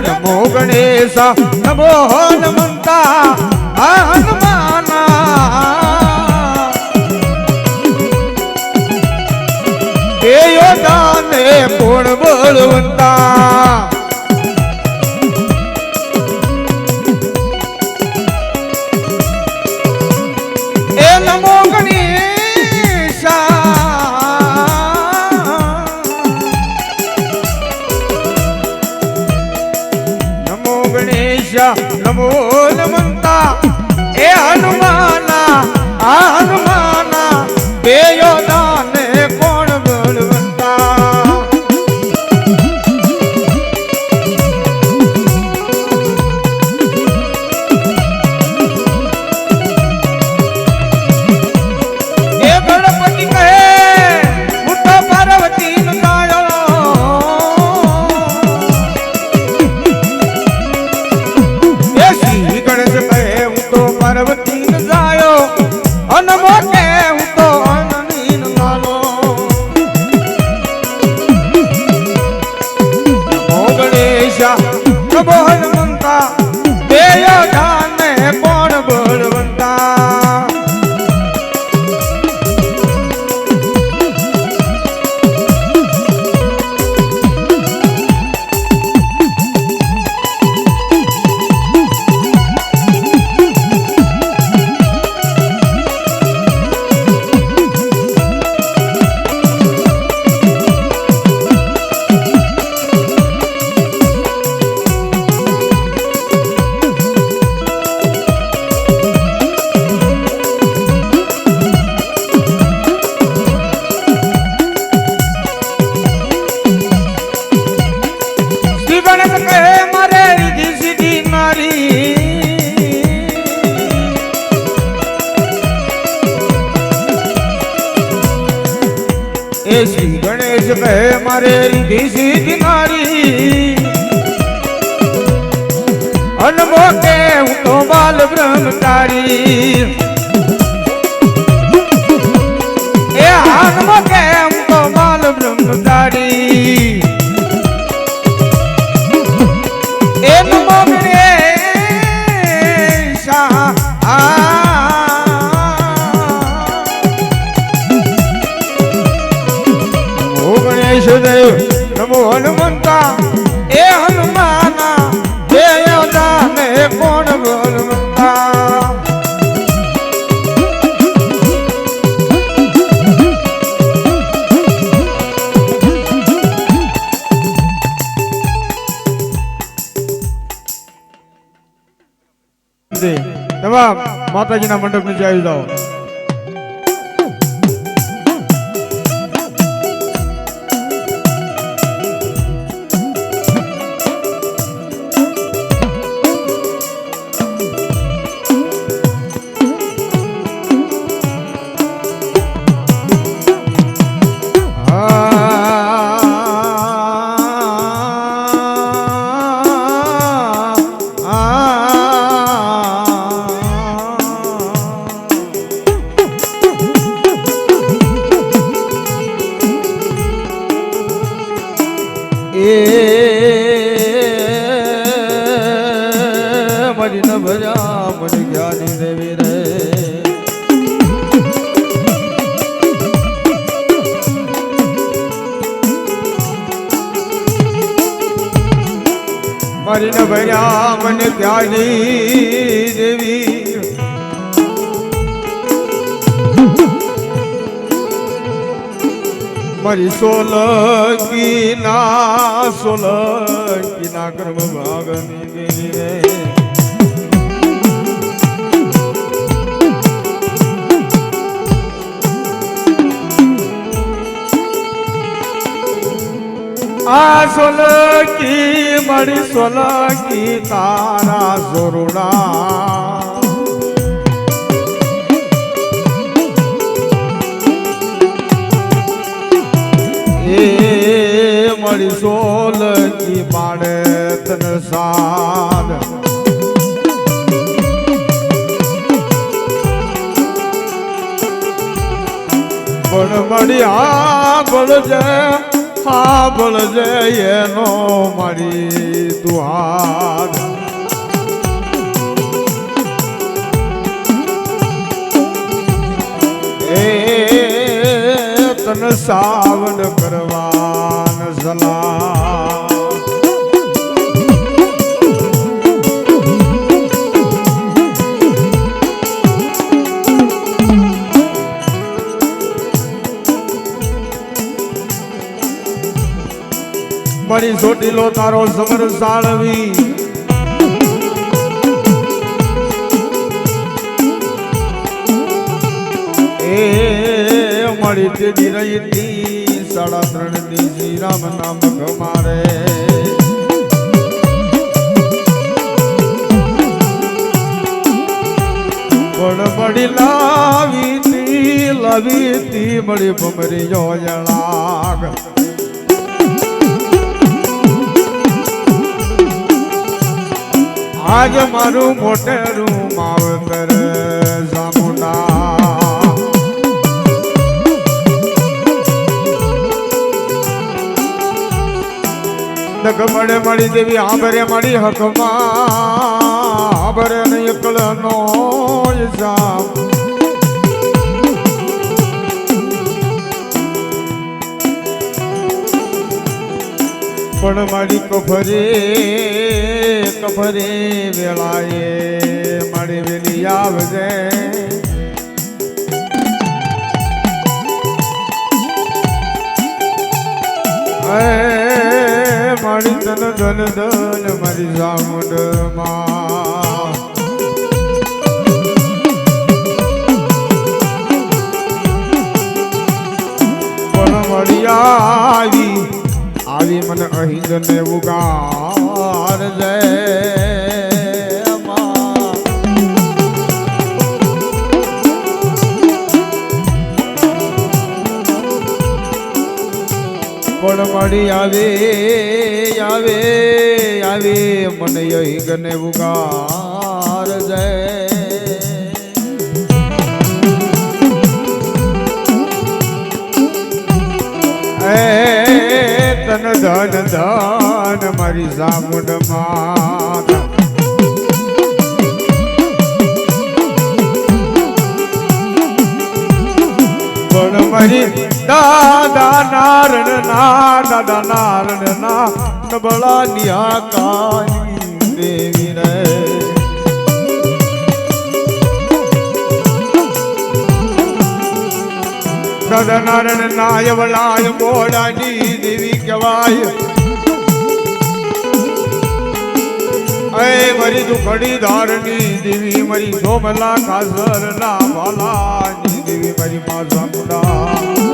नमो गणेश नमो हनुमंता हनुमाना देयो दाने पूर्ण बलवंता नमो गणेशा नमो गणेशा नमो हनुमंता ए हनुमाना हनुमाना देयो दाने कोण बलवंता नमो हनुमंता देयो दाने कोण बलवंता श्री गणेश कहे मारे रिद्धि सिद्धि नारी अनमो के हूँ तो बाल ब्रह्मचारी अनमो के हूँ तो बाल ब्रह्मचारी नमो गणेशा गणेश देव नमो हनुमंता ए हनुमाना देयो दाने कोण बलवंता तमाम माताजी ना मंडप में जाई जाओ मरी न भजा मन ज्ञानी देवी रे मरी न भजा मन ज्ञानी देवी मरी सोलंकी ना कर्म भागनी देवी रे आ सोलंकी मरी सोलंकी तारा सोरुणा मरी सोलंकी माणे तन साध પણ મળી હા બોલજે એનો મારી તું હાર તન સાવન કરવાન સલાહ મારી ચોટીલો તારો સમર સાળવી એ મારી તેડી રહી હતી 3.5 દી શ્રી રામ નામ ગમારે પણ મળી લાવી તી મળી ભમરી યોજના આજ મારું મોટેરું માવતર સામુંડા નખ મળે મળી દેવી આંબરે મળી હકમાં આંબરે નહીં એકલનો સામ પણ મારી કફરે વેળાએ મારી વેલી આવજે મારી તન ધન મારી સામુંડમાં પણ મળી આવી મને અહિંદ ને ઉગાર જય પણ મળી આવે મને અહિંદ ને ઉગાર જય તન ધન મારી સામુંડમાં પણ મારી દાદા નારણ ના નબળા નિયા કાની દેવી રે દાદા નારાયણ નાય વલાય મોડાની દેવી કહેવાય એ મારી દુખડી ધારની દેવી મારી સોમલા કાસર ના વાલાની દેવી મારી મા સામુંડા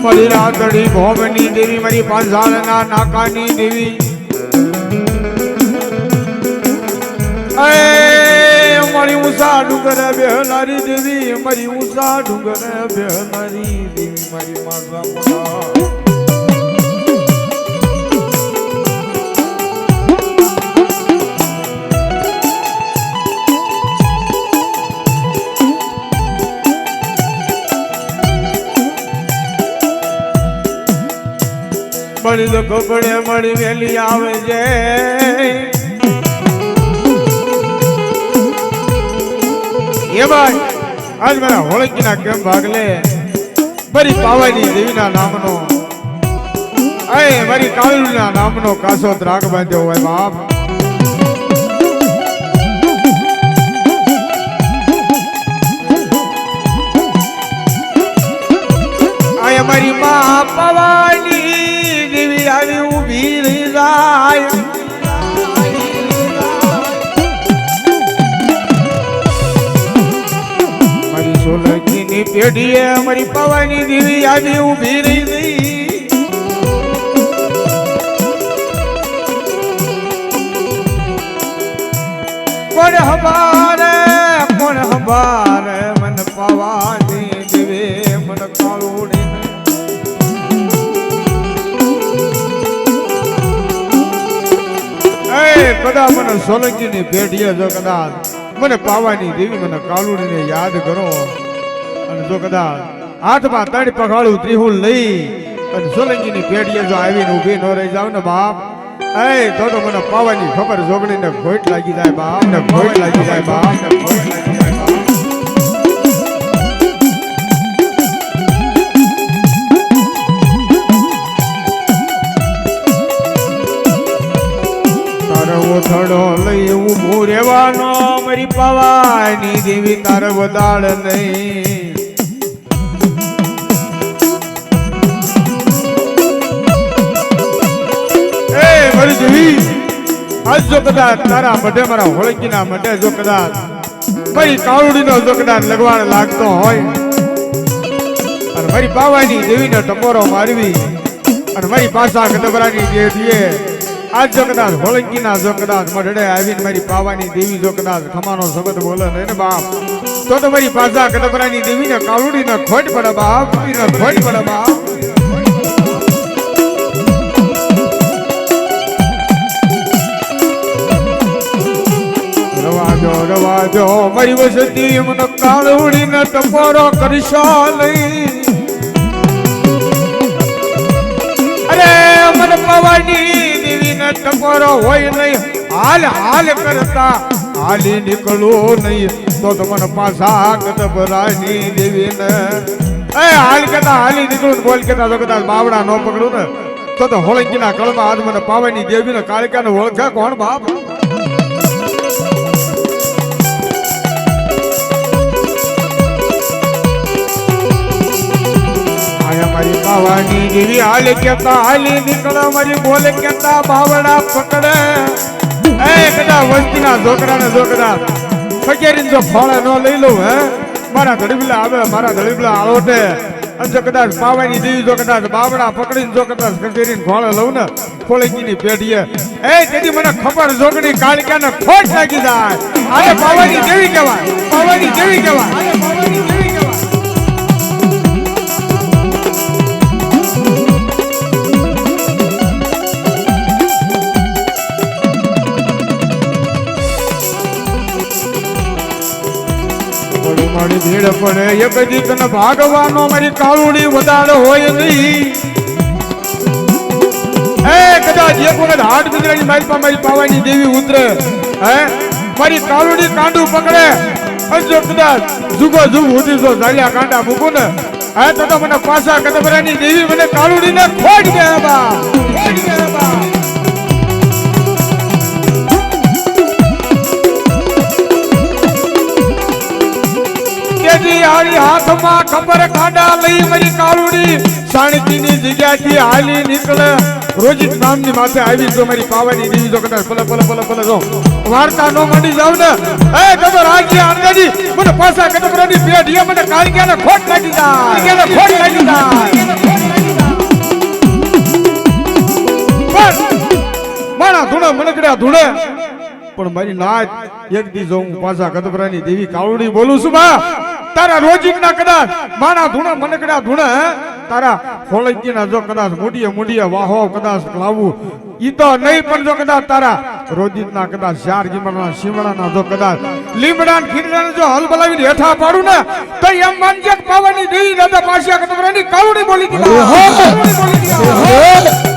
મારી રાતડી ભોમની દેવી મારી પાંજાળના નાકાની દેવી મારી ઊંચા ડુંગર બેહનારી દેવી મારી ઊંચા ડુંગર બેહનારી દેવી મારી માતા મળી તો કપડે મળી વેલી આવે છે એ ભાઈ આજ મારા હોળકીના કેમ ભાગ લે મારી પાવાની દેવીના નામનો મારી કાળુના નામનો કાસો ત્રાગ બાંધ્યો હોય બાપ મારી મા પાવાની દેવી આવી ઊભી રહી જાય મારી સોલંકીની પેઢીએ મારી પાવાની દેવી આવી ઊભી રહી ગઈ કોણ હબારે મન પાવાની દેવી કદાચ મને સોલંકીની પેઢીએ જો કદાચ મને પાવાની દેવી મને કાલુડીને યાદ કરો અને જો કદાચ હાથમાં તડી પગાળું ત્રિહુલ લઈ અને સોલંકીની પેઢીએ જો આવીને ઊભી ન રહી જાવ ને બાપ તો મને પાવાની ખબર જોગણીને ઘોટ લાગી જાય બાપ ને ઘોટ લાગી જાય બાપ ને ઘોટ લાગી જાય બાપ થડો લઈ ઊભું રહેવાનો મારી પાવાની દેવી તાર વધાળ નહીં એ મારી દેવી આજ જો કદાચ તારા મઢે મારા હોળકીના મઢે જો કદાચ મારી કાવડીનો જો કદાચ લગવાણ લાગતો હોય અને મારી પાવાની દેવીને ટકોરો મારવી અને મારી પાછા ગદબરાની દેવીએ આજ જો કદાચ હોળંકીના જો કદાચ મઢડે આવીને મારી પાવાની દેવી જો કદાચ ખમાનો શબ્દ બોલે ને બાપ તો મારી પાછા કદબરાની દેવીને કાવડીને ખોટ પડે બાપ ખોટ પડે બાપ રવાજો મારી વસતી મને કાવડીને ટપોરો કરશો નહીં અરે મને પાવાની ટકોરો હોય નહીં હાલ કરતા હાલી નીકળવું નહીં તો તમને પાછા ગદબરાની દેવીને હાલ કરતા હાલી નીકળું બોલ કેતા તો કદાચ બાવડા ન પકડું ને તો હોળંકીના કળમાં આજ મને પાવાની દેવીને કાળિકાને ઓળખે કોણ બાપ મારી પાવાની દેવી હાલ કેતા હાલી નીકળો મારી બોલે કેતા બાવડા પકડે કદાચ વસ્તીના છોકરાને જો કદાચ ફકેરીને જો ફોળે ન લઈ લઉં મારા ધડીબલા આવે મારા ધડીબલા આલોટે જો કદાચ પાવાની દેવી જો કદાચ બાવડા પકડીને જો કદાચ ફકેરીને ફોળે લઉં ને ખોળકીની પેઢીએ તેથી મને ખબર જોગણી કાળિકાને ખોટ લાગી જાય આને પાવાની દેવી કહેવાય પાવાની દેવી કહેવાય આને પાવાની દેવી મારી ભીડ પડે એક જીતને ભાગવાનો મારી કાળુડી વધારે હોય નહીં કદાચ એક વખત હાથ બીજરાની મારી પાવાની દેવી ઉતરે મારી કાળુડી કાંડું પકડે જો કદાચ જુગો જુગ ઉધી જો ઝાલ્યા કાંડા મૂકું ને તો મને પાછા કદબરાની દેવી મને કાળુડીને ખોટ દે બા ખોટ દે બા હારી હાથમાં ખબર ખાડા લઈ મારી કાળુડી શાંતિની જગ્યાથી હાલી નીકળે રોજિત નામની માથે આવી જો મારી પાવાની દેવી જો કદાચ પલે જો વાર્તા નો મંડી જાવ ને તો રાજ્ય અંદાજી મને પાછા કદબરાની પેઢીએ મને કાળિકાને ખોટ લાગી જાય ખોટ લાગી જાય મારા ધૂણે મનકડ્યા ધૂણે પણ મારી નાચ એક દી જો હું પાછા કદબરાની દેવી કાળુડી બોલું છું બા તારા રોજિકના કદાચ માના ધૂણા મનકડા ધૂણા તારા હોળંકીના જો કદાચ મુડીએ વાહો કદાચ લાવું ઈ તો નહીં પણ જો કદાચ તારા રોજિકના કદાચ ચાર ગીમરના શિમડાના જો કદાચ લીમડાન ખીરડાને જો હલ બલાવીને હેઠા પાડું ને તો એમ માનજે પાવાની દેવી દાદા પાછા કદબરાની કાળુડી બોલી દીધા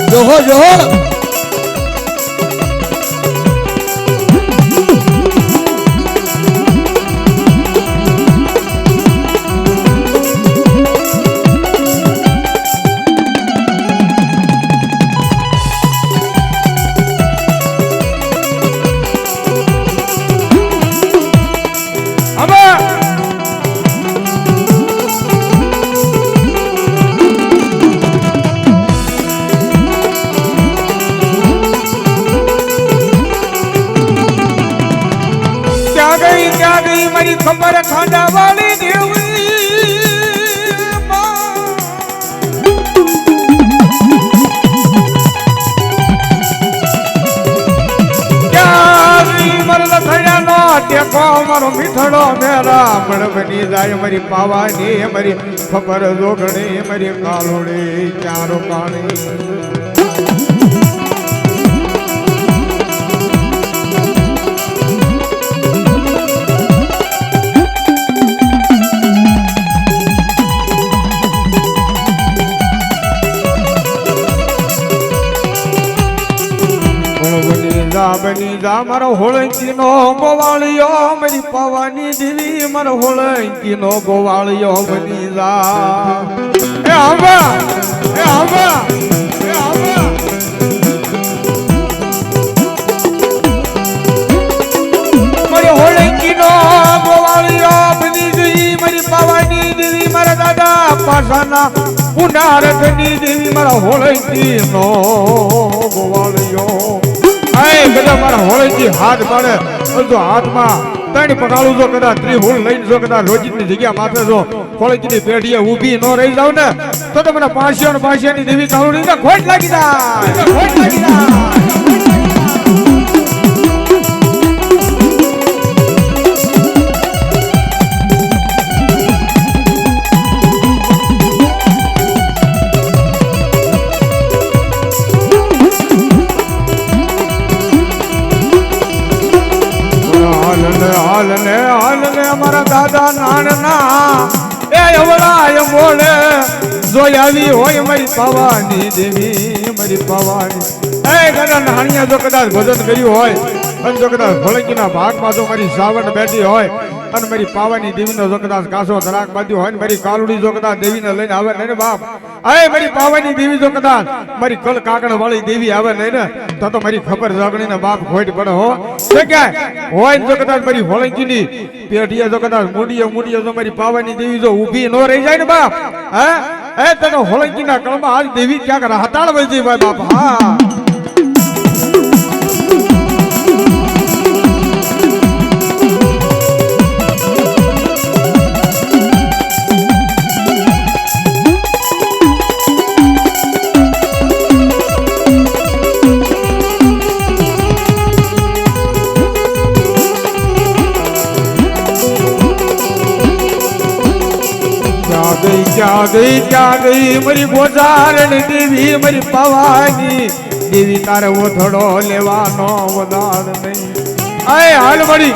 જોહો મારી ખબર ખાડા વાળી દેવી મરલ થયા નો ટેકો મારો મીઠડો મેરા મણ બની જાય મારી પાવાની મારી ખબર જોગણી મારી કાળુડી ચારો કાળી ગોવાળિયા બની જા મારો હોળંકી નો ગોવાળિયો મારી પાવાની દેવી મારો હોળંકી નો ગોવાળિયો બની જા એ આંબા એ આંબા એ આંબા મારી હોળંકી નો ગોવાળિયો બની ગઈ મારી પાવાની દેવી મારા દાદા પાસાના પુનારથની દેવી મારા હોળંકી નો ગોવાળિયો આય કદા મારા હોળંકી હાથ પાડે તો હાથમાં ત્રણ પગાળું જો કદા ત્રિહુલ લઈને જો કદા રોજની જગ્યા માથે જો હોળંકીની પેઢીએ ઊભી ન રહી જાવ ને તો મને પાસિયાની દેવી કાળુડીને ખોટ લાગી જાય ખોટ લાગી જાય હાલને અમારા દાદા નાનના એ અવળાય મોડે જોઈ આવી હોય મારી પાવાની દેવી મારી પાવાની એ દાદા નાણિયા જો કદાચ ભજન કર્યું હોય અને જો કદાચ હોળંકીના ભાગમાં જો મારી સાવણ બેઠી હોય અને મારી પાવાની દેવીનો જો કદાચ કાસો ધરાક બાંધ્યો હોય ને મારી કાલુડી જો કદાચ દેવીને લઈને આવે ને બાપ અરે મારી પાવાની દેવી જો કદાચ મારી કલ કાકડ વાળી દેવી આવે ને તો મારી ખબર જાગણી ને બાપ ખોટ પડે હો ક્યાંય હોય જો કદાચ મારી હોળંકીની પેઢીએ જો કદાચ મૂડીએ જો મારી પાવાની દેવી જો ઊભી ન રહી જાય ને બાપ હે તને હોળંકીના કળમાં આજ દેવી ક્યાંક હતાળ વહી જાય બાપ હા ક્યાં ગઈ મારી ગોજારણ દેવી મારી પાવાની દેવી તારે ઓથડો લેવાનો વધાર નહીં આય હાલ મળી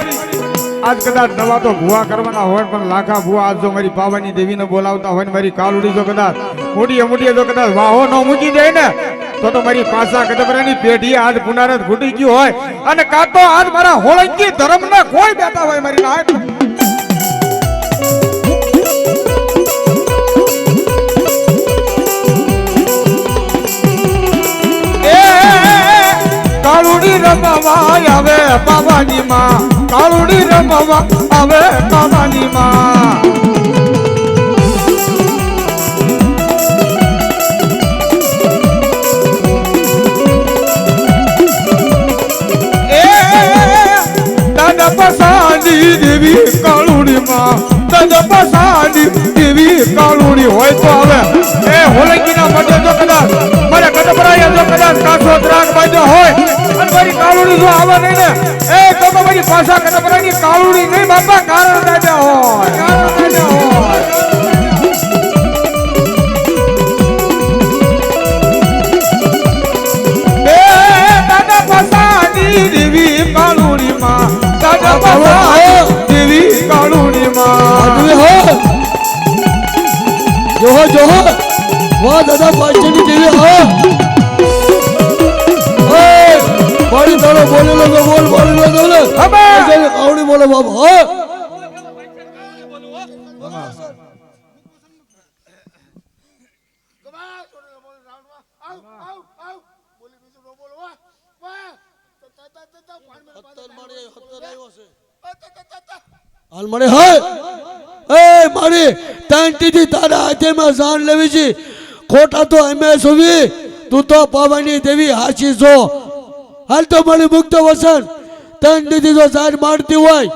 આજ કદાચ નવા તો ભૂવા કરવાના હોય પણ લાખા ભૂવા આજ જો મારી પાવાની દેવીને બોલાવતા હોય ને મારી કાલુડી જો કદાચ મોટીએ જો કદાચ વાહો ન મૂકી જાય ને તો મારી પાસા કદબરાની પેઢી આજ પુનારથ ઘૂટી ગયું હોય અને કાં તો આજ મારા હોળંકી ધર્મના કોઈ બેઠા હોય મારી નાક કાળુડી રમવા આવે પાવાની માં કાળુડી રમવા આવે પાવાની માં એ દાદા પસાડી દેવી કાળુડી માં દાદા પસાડી દેવી કાળુડી હોય તો હવે એ હોળંકીના મઢે જો કદાચ મારે કદબરાયા જો કદાચ કાસો ત્રાગ બાજ્યો હોય અને મારી કાળુડી જો આવે નહીં ને એ તો મારી પાછા કદબરાની કાળુડી નહીં બાપા કારણ દાદા હોય એ દાદા પસાડી દેવી કાળુડી માં દાદા પસાડી દેવી કાળુડી માં જોહો વાહ દાદા પાછળની દેવી હા મારી તારો બોલેલો તો બોલ બોલેલો તો બોલે હવે આવડી બોલે બાપ હા હાલ મળે હા એ મારી તાંતીથી તારા હાથેમાં જાન લેવી છે ખોટા તો અમે સુવી તું તો પાવાની દેવી હાચી છો હાલ તો મારી મુક્ત વસન તાંતીથી જો જાન મારતી હોય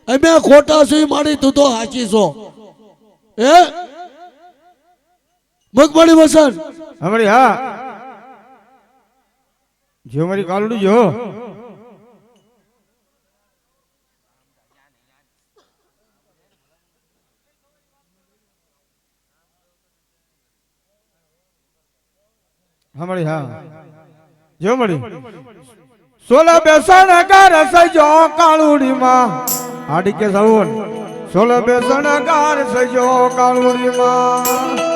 અમે ખોટા સુઈ મારી તું તો હાચી છો એ મુક મારી વસન હમરી હા જો મારી કાલુડી જો હમણી હા જો મળી સોલા બેસણ કાર સજો કાળુડી માં હાડી કે સવન સોલા બેસણ કાર સજો કાળુડી માં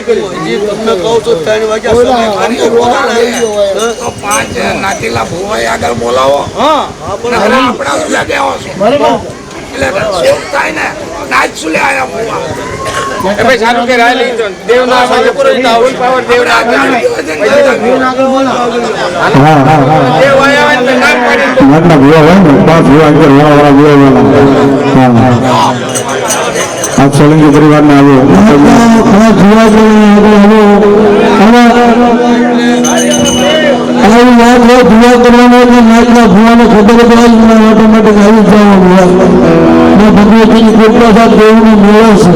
હજી તમને કહું છું 3 વાગ્યા સમય ખાલી બોલાવે તો 5 નાતીલા ભુવાઈ આગળ બોલાવો હા નકરા આપણા સુલે દેવો છો બરાબર એટલે શોક થાય ને નાચ સુલે આયા ભુવા એ ભાઈ સારું કે રાય લઈ તો દેવના પાસે પૂરી ફૂલ પાવર દેવના દેવ આયા હોય તો નામ પાડી મતલબ ये है ना पास हुआ अंदर वाला आप सोलंकी परिवार में आवे पास हुआ जो आई बात है दुआ करवाने के नाचना भुवाने खबर पड़ी मैं ऑटोमेटिक आई जाऊंगा मैं भगवती की कृपा से देव ने मिला से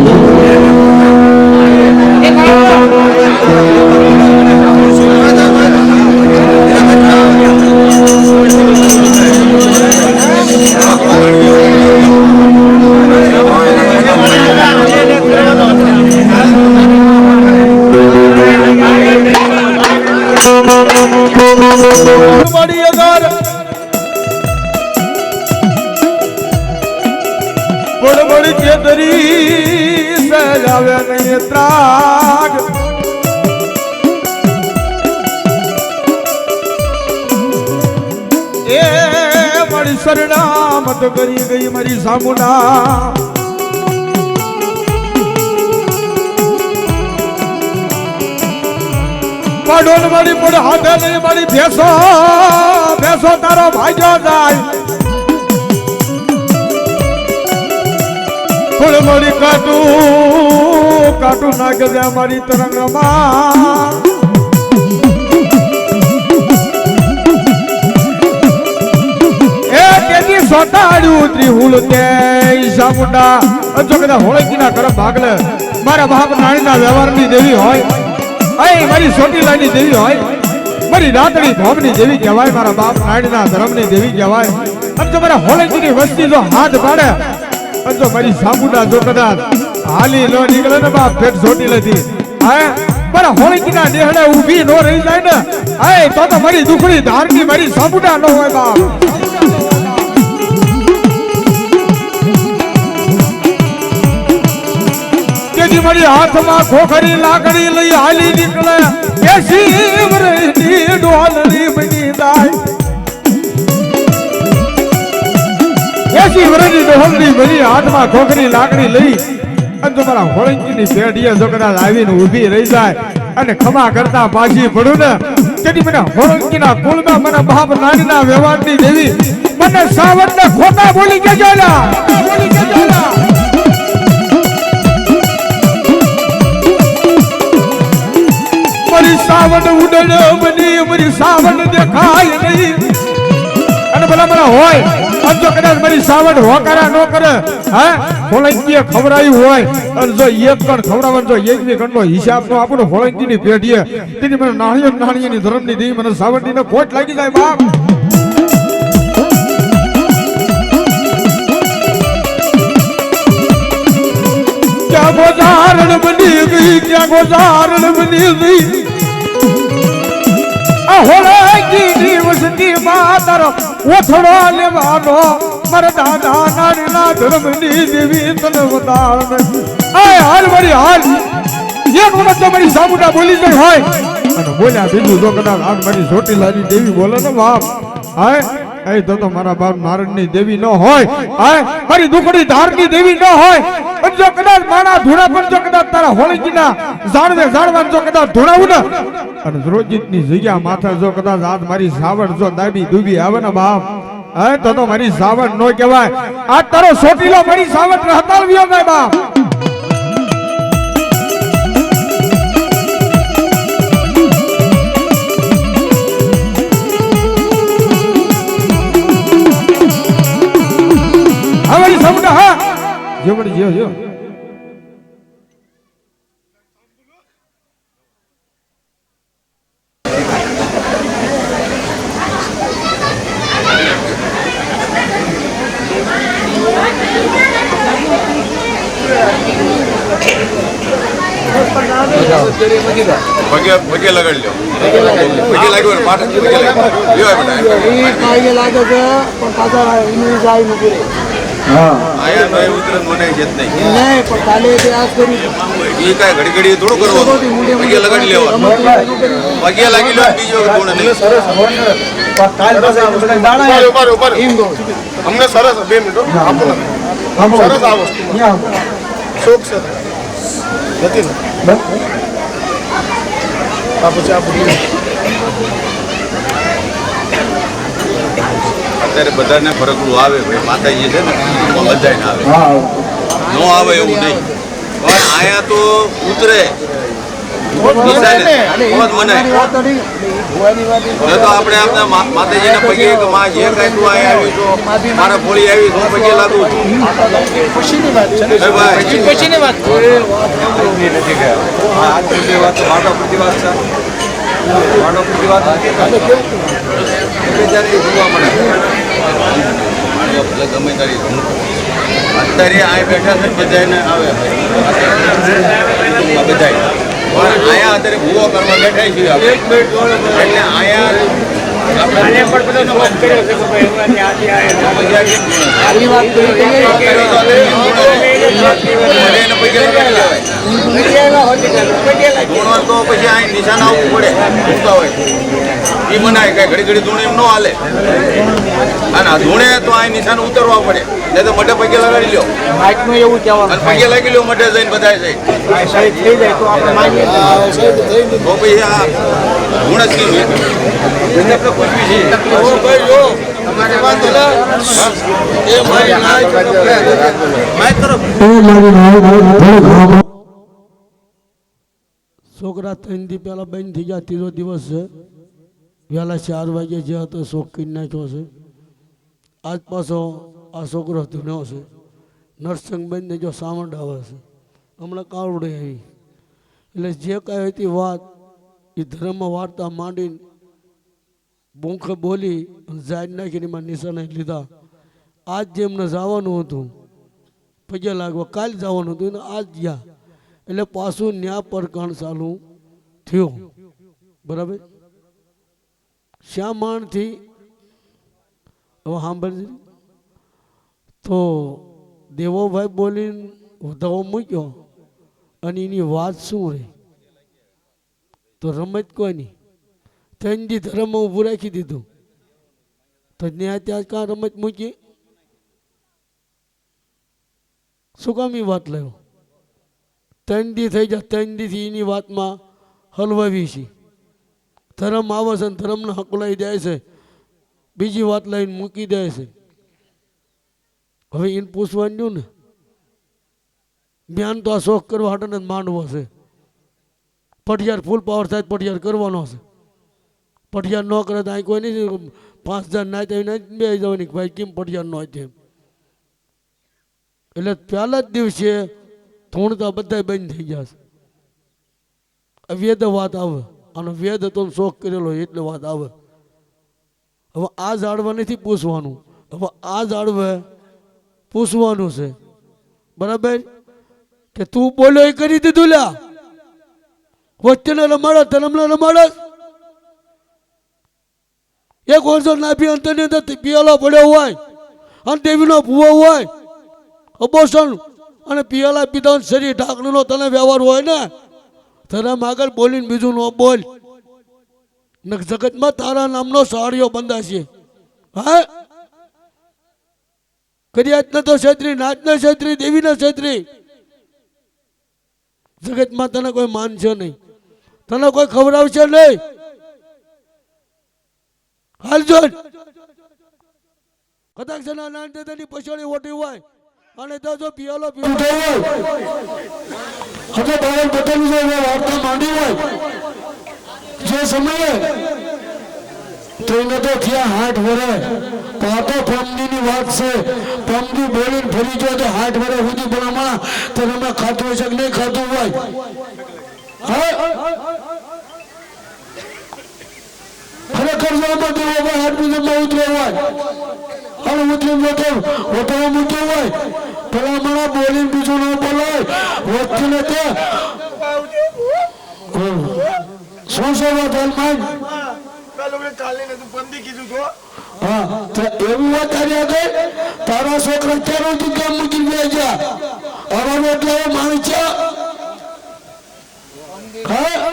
મારી અગર બડ બડ ચેતરી સજાવે નહીં ત્રાગ એ મારી શરણામત કરી ગઈ મારી સામુના પાડોલ મારી પડ હાથે નહીં મારી ભેસો ભેસો તારો ભાગ્યો જાય ફૂલ મળી કાટું કાટું નાખે છે મારી તરંગમાં એ કેદી સોટાડ્યું ઉતરી હુલ તે ઈશામુંડા જો કદા હોળકીના કરમ ભાગલે મારા બાપ નાણીના વ્યવહારની દેવી હોય અય મારી સોટીલાની દેવી હોય મારી રાતડી ધોમની દેવી કહેવાય મારા બાપ નાડીના ધર્મની દેવી કહેવાય અને જો મારા હોળકીની વસ્તી જો હાથ પાડે અને જો મારી સાબુના જો કદાચ હાલી ન નીકળે ને બાપ ફેટ સોટી લેતી હે મારા હોળકીના દેહડે ઊભી નો રહી જાય ને હે તો મારી દુખડી ધારની મારી સાબુના ન હોય બાપ મારી હાથમાં ખોખરી લાકડી લઈ હાલી નીકળે એ શિવરની ડોલરી બની જાય એ શિવરની ડોલરી બની હાથમાં ખોખરી લાકડી લઈ અને તમારા હોળંકીની પેઢીએ જો કદાચ આવીને ઊભી રહી જાય અને ખમા કરતા પાછી પડું ને તેથી મને હોળંકીના કુળમાં મને બાપ નાનીના વ્યવહારની દેવી મને સાવરને ખોટા બોલી કેજો મારી સાવન ઉડણ બની મારી સાવન દેખાય નહીં અને ભલા મને હોય અને જો કદાચ મારી સાવન હોકારા ન કરે હે હોળંકીએ ખવડાયું હોય અને જો એક કણ ખવડાવવાનું જો એકવી કણનો હિસાબ નો આપણો હોળંકીની પેઢીએ તેથી મને નાણીઓની ધર્મની દેવી મને સાવનની ખોટ લાગી જાય બાપ ક્યાં ગોજારણ બની ગઈ ક્યાં ગોજારણ બની ગઈ હોળંકીની વસતી માતર ઓથડો લેવાનો મારા દાદા નાના ધર્મની દેવી તને વધાર આય હાલ મારી હાલ એક વખત તો મારી સામુના બોલી ગઈ હોય અને બોલ્યા બીજું જો કદાચ આજ મારી ચોટીલાની દેવી બોલે ને બાપ હાય એ તો મારા બાપ નારણની દેવી ન હોય હાય મારી દુખડી ધારની દેવી ન હોય અને જો કદાચ મારા ધૂણા પણ જો કદાચ તારા હોળંકીના જાણવા જો કદાચ ધૂણાવું ને અને રોજિતની જગ્યા માથા જો કદાચ આજ મારી સાવણ જો દાબી દુબી આવે ને બાપ હે તો મારી સાવણ નો કહેવાય આ તારો સોટીલો મારી સાવણ હતાવ્યો જાય બાપ હવે સાવણ હા જેવડી જેવ પગે લગાડી લો પગે લાગ્યો ને પાટક પગે લાગ્યો લાગે છે પણ પાછળ જાય નથી આયા નો ઉતરન મનાય છે જ નહીં નહીં પણ કાલે તે આજ કરી એ કાંઈ ઘડી ઘડી થોડું કરવાનું પગે લગાડી લેવાનું પગે લાગી લો બીજો ગુણ નહીં અમને સરસ 2 મિનિટો આપો ને સરસ આ વસ્તુ શોખ છે નથી ને આ પછી આ બધું અત્યારે બધાને ફરકડું આવે ભાઈ માતાજી છે ને બધાને આવે ન આવે એવું નહીં પણ આયા તો ઉતરે નિશાને બહુ મનાય એ તો આપણે આપણા માતાજીના પગે કે માં જે કાંઈ તું આયા આવી છો મારા ફોળી આવી તો પગે લાગુ છું ખુશીની વાત છે એ ભાઈ ખુશીની વાત નથી ગયા આ બધી વાત માનો પ્રતિવાદ છે માનો પ્રતિવાદ ત્યારે જોવા મળે ગમે તારી અત્યારે આ બેઠા છે બધાને આવે બધા પણ આયા અત્યારે ભૂવો કરવા બેઠા છીએ એટલે આયા આપણે પણ બધાનો વાત કર્યો છે કે ભાઈ એમની આથી આની વાત કરી તો પછી આ નિશાન આવવું પડે પૂછતા હોય એ મનાય કઈ ઘડી ઘડી ધૂણે એમ ન હાલે અને ધૂણે તો આ નિશાન ઉતરવા પડે નહીં તો મઢે પગે લગાડી લ્યો એવું કહેવાનું અને પગે લાગી લ્યો મઢે જઈને બધા જઈ શહીદ થઈ જાય તો આપણે માનીએ તો પછી આ ગુણ જ કીધું આપણે પૂછવી છે છોકરા 3 દી પહેલા બંધ થઈ ગયા. ત્રીજો દિવસ છે. વહેલા 4 વાગે જે હતો શોખ કરી નાખ્યો છે. આજ પાછો આ છોકરો ધૂણ્યો છે. નરસંગબેન ને જો સાવંડ આવે છે હમણાં કાવડે આવી એટલે જે કાંઈ હતી વાત એ ધર્મ વાર્તા માંડીને બોંખે બોલી જાહેર નાખીને એમાં નિશાને લીધા. આજ જે એમને જવાનું હતું પગે લાગવા કાલ જવાનું હતું ને આજ ગયા એટલે પાછું ન્યા પરકાણ ચાલુ થયું. બરાબર શા માણથી હવે સાંભળજી તો દેવોભાઈ બોલીને વધાવો મૂક્યો અને એની વાત શું રહી તો રમત કોઈ નહીં. ત્રણ ધર્મ ઊભું રાખી દીધું તો ન્યાય ત્યાં કાં રમત મૂકી શું કામ એ વાત લાવ્યો. 3 દી થઈ જાય 3 દીથી એની વાતમાં હલવાવી છે. ધર્મ આવે છે ધર્મને હકલાઈ જાય છે બીજી વાત લઈને મૂકી દે છે. હવે એને પૂછવાનું ને જ્ઞાન તો આ શોખ કરવા હાટને જ માંડવો છે. પટિયાર ફૂલ પાવર થાય પટિયાર કરવાનો છે. પટિયાર ન કરે તો અહીં કોઈ નહીં 5000 નાચ આવીને બે જવાની ભાઈ કેમ પટિયાર ન છે. એટલે પહેલા જ દિવસે થોડતા બધા બંધ થઈ જશે. વેદ વાત આવે અને વેદ તો શોખ કરેલો એટલે વાત આવે. હવે આ ઝાડવા નથી પૂછવાનું હવે આ ઝાડવે પૂછવાનું છે. બરાબર કે તું બોલ્યો એ કરી દીધું લ્યા વચ્ચેને રમાડે ધર્મને રમાડે. એક વર્ષો નાભી અંતરની અંદર પિયાલો પડ્યો હોય અને દેવીનો ભૂવો હોય અબોષણ અને પિયાલા પીધા શરીર ઢાંકણીનો તને વ્યવહાર હોય ને ધર્મ આગળ બોલીને બીજું ન બોલ. જગતમાં તારા નામનો સાડીઓ બંધાશે. હા કરિયાત ન તો ક્ષેત્રી નાચ ન ક્ષેત્રી દેવી ન ક્ષેત્રી જગતમાં તને કોઈ માનશે નહીં તને કોઈ ખવડાવશે નહીં. હાલજો કદાચ નાની પછાડી ઓટી હોય અને તો જો પિયાલો પીવો હજુ બાવન બતાવી છે વાર્તા માંડી હોય જે સમયે તો થયા 8 વર્ષ પાતો પમદીની વાત છે. પમદી બોલીને ફરી ગયો તો 8 વર્ષ સુધી ભલામણા તો તમે ખાતું હશે કે નહીં ખાતું હોય. ખરેખર જોવામાં દેવો હાથ બીજામાં ઉતરે હોય અને ઉતરી વટાવા મૂક્યો હોય ભલામણા બોલીને બીજું ન બોલાય વસ્તીને તે શું વાત હાલમાં કાલે ને તું બંદી કીધું તો હા તો એવું વાત તારી આગળ તારા છોકરા ક્યારે તું કેમ મૂકી ગયા જા અમારો એટલે માણી છે હા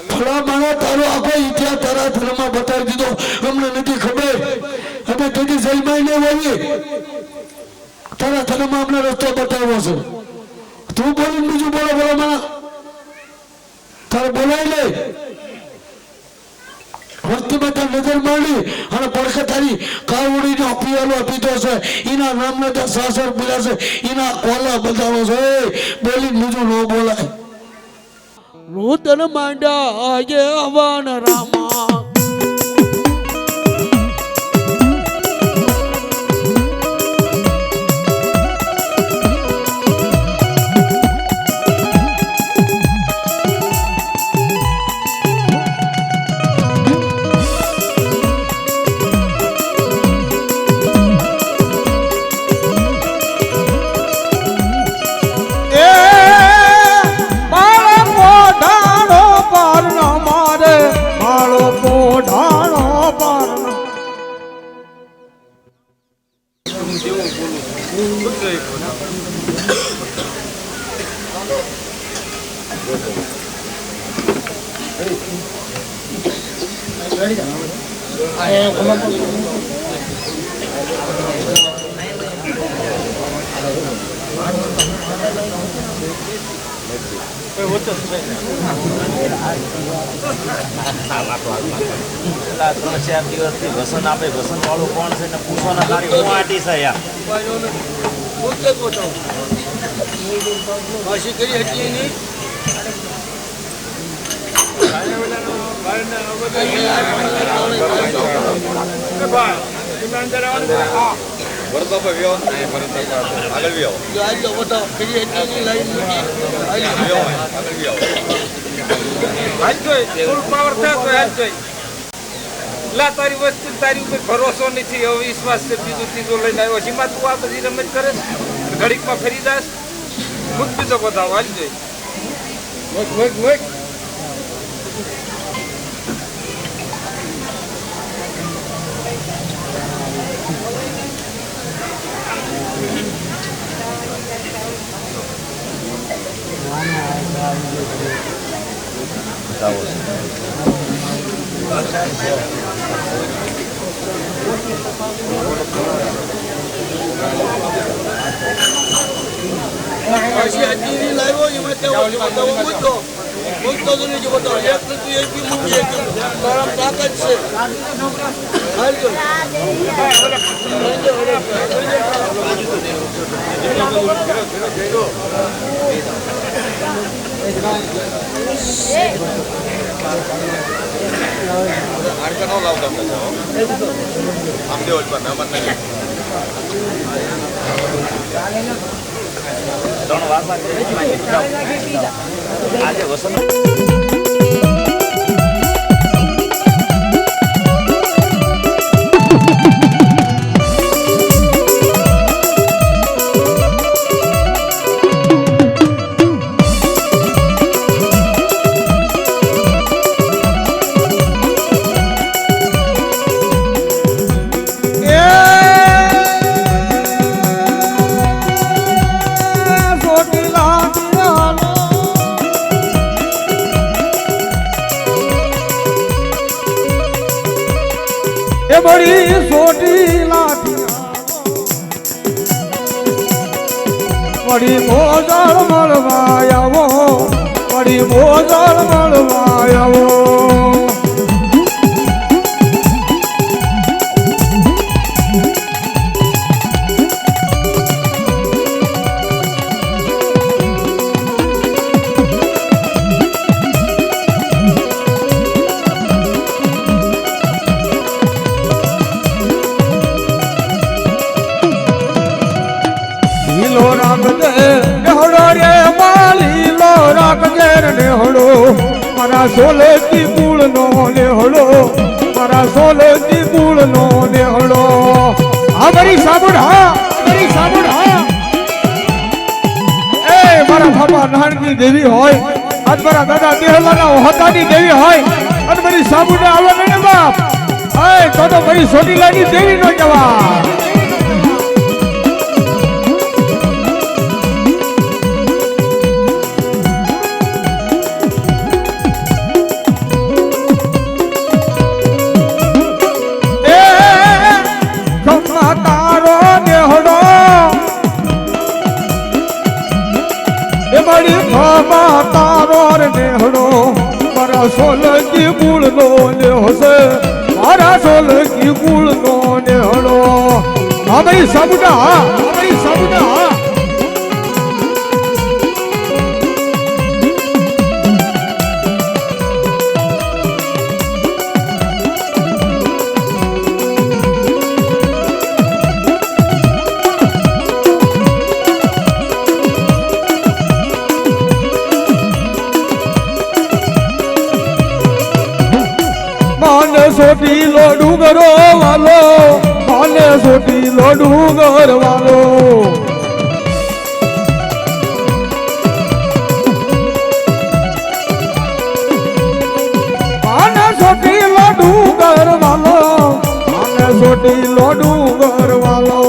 થોડા માણસ તારો આખો ઇતિહાસ તારા ધર્મમાં બતાવી દીધો અમને નથી ખબર અમે તેથી સલમાઈ ને હોઈએ તારા ધર્મમાં અમને રસ્તો બતાવ્યો છે તું બોલીને બીજું બોલો બોલો મને તારે બોલાય લે વસ્તીમાં તાર નજર માંડી અને પડખે તારી કાવડીનો પિયાલો પીધો છે એના નામને ત્યાં સાસર પીલા છે એના કોલા બતાવો છે બોલીને બીજું ન બોલાય નૂતન માંડા આજે હવાન રામા વસન આપે વસન વાળું કોણ છે ને પૂછવાના તારી હું આટી છે યાર તારી વસ્તુ તારી ઉપર ભરોસો નથી હવે વિશ્વાસ છે બીજું ત્રીજો લઈને આવ્યો જેમાં તું આ બધી રમત કરે ઘડીકમાં ફરી દાસ મુક બીજો બધા હાલ જોઈ ત્રણ વાસા આજે વસન બડી સોટી લાઠી બડી મોજળ મળવા આવો બડી મોજળ મળવા આવો મારા સોલેથી કુળ નો લેહડો મારા સોલેથી કુળ નો લેહડો હા મારી સાબુડ હા મારી સાબુડ હા એ મારા બાપા નાનકી દેવી હોય આજ મારા દાદા દેહલાના હોતાની દેવી હોય અને મારી સાબુને આવે ને બાપ તો મારી સોટીલાની દેવી નો જવા તારો નેહડો મારા સોલકી ગુળ નો નેહો છે મારા સોલકી ગુળ નો નેહડો હા ભાઈ સાબુડા હા ભાઈ સાબુડા હા સોટીલો ડુંગરો વાલો માને સોટીલો ડુંગર વાલો માને સોટીલો ડુંગર વાલો માને સોટીલો ડુંગર વાલો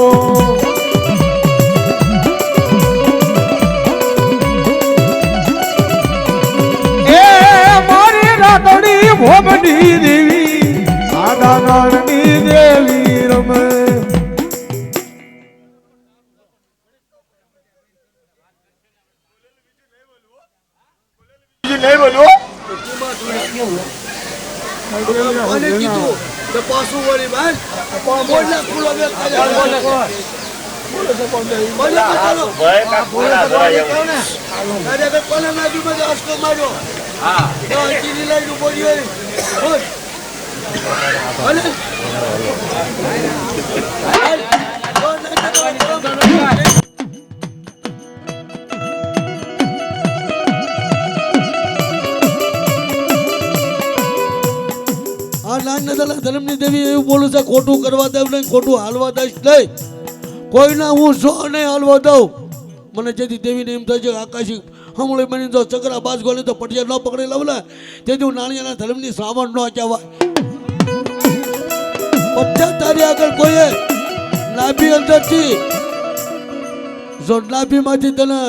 એ મારી રાતડી ભોગની દેવી નાની દેવી રમે નહીં બોલ્યો કોને કીધું કે પાછું વળી ભાઈ બોલના કુલો બે કોને નાખી બધે અસકો માર્યો હા ચીરી લઈને બોલ્યો ધર્મની દેવી એવું બોલું છે ખોટું કરવા દઉં નહીં ખોટું હાલવા દઈશ નહીં કોઈના હું જો નહીં હાલવા દઉં મને જેથી દેવીને એમ થાય છે આકાશી હમણાં બની તો ચકરા બાજ ગોળી તો પટિયા ન પકડી લઉં ને તેથી હું નાણિયાના ધર્મની શ્રાવણ ન કહેવાય બધા તારી આગળ કોઈએ નાભી અંદરથી જો નાભીમાંથી તને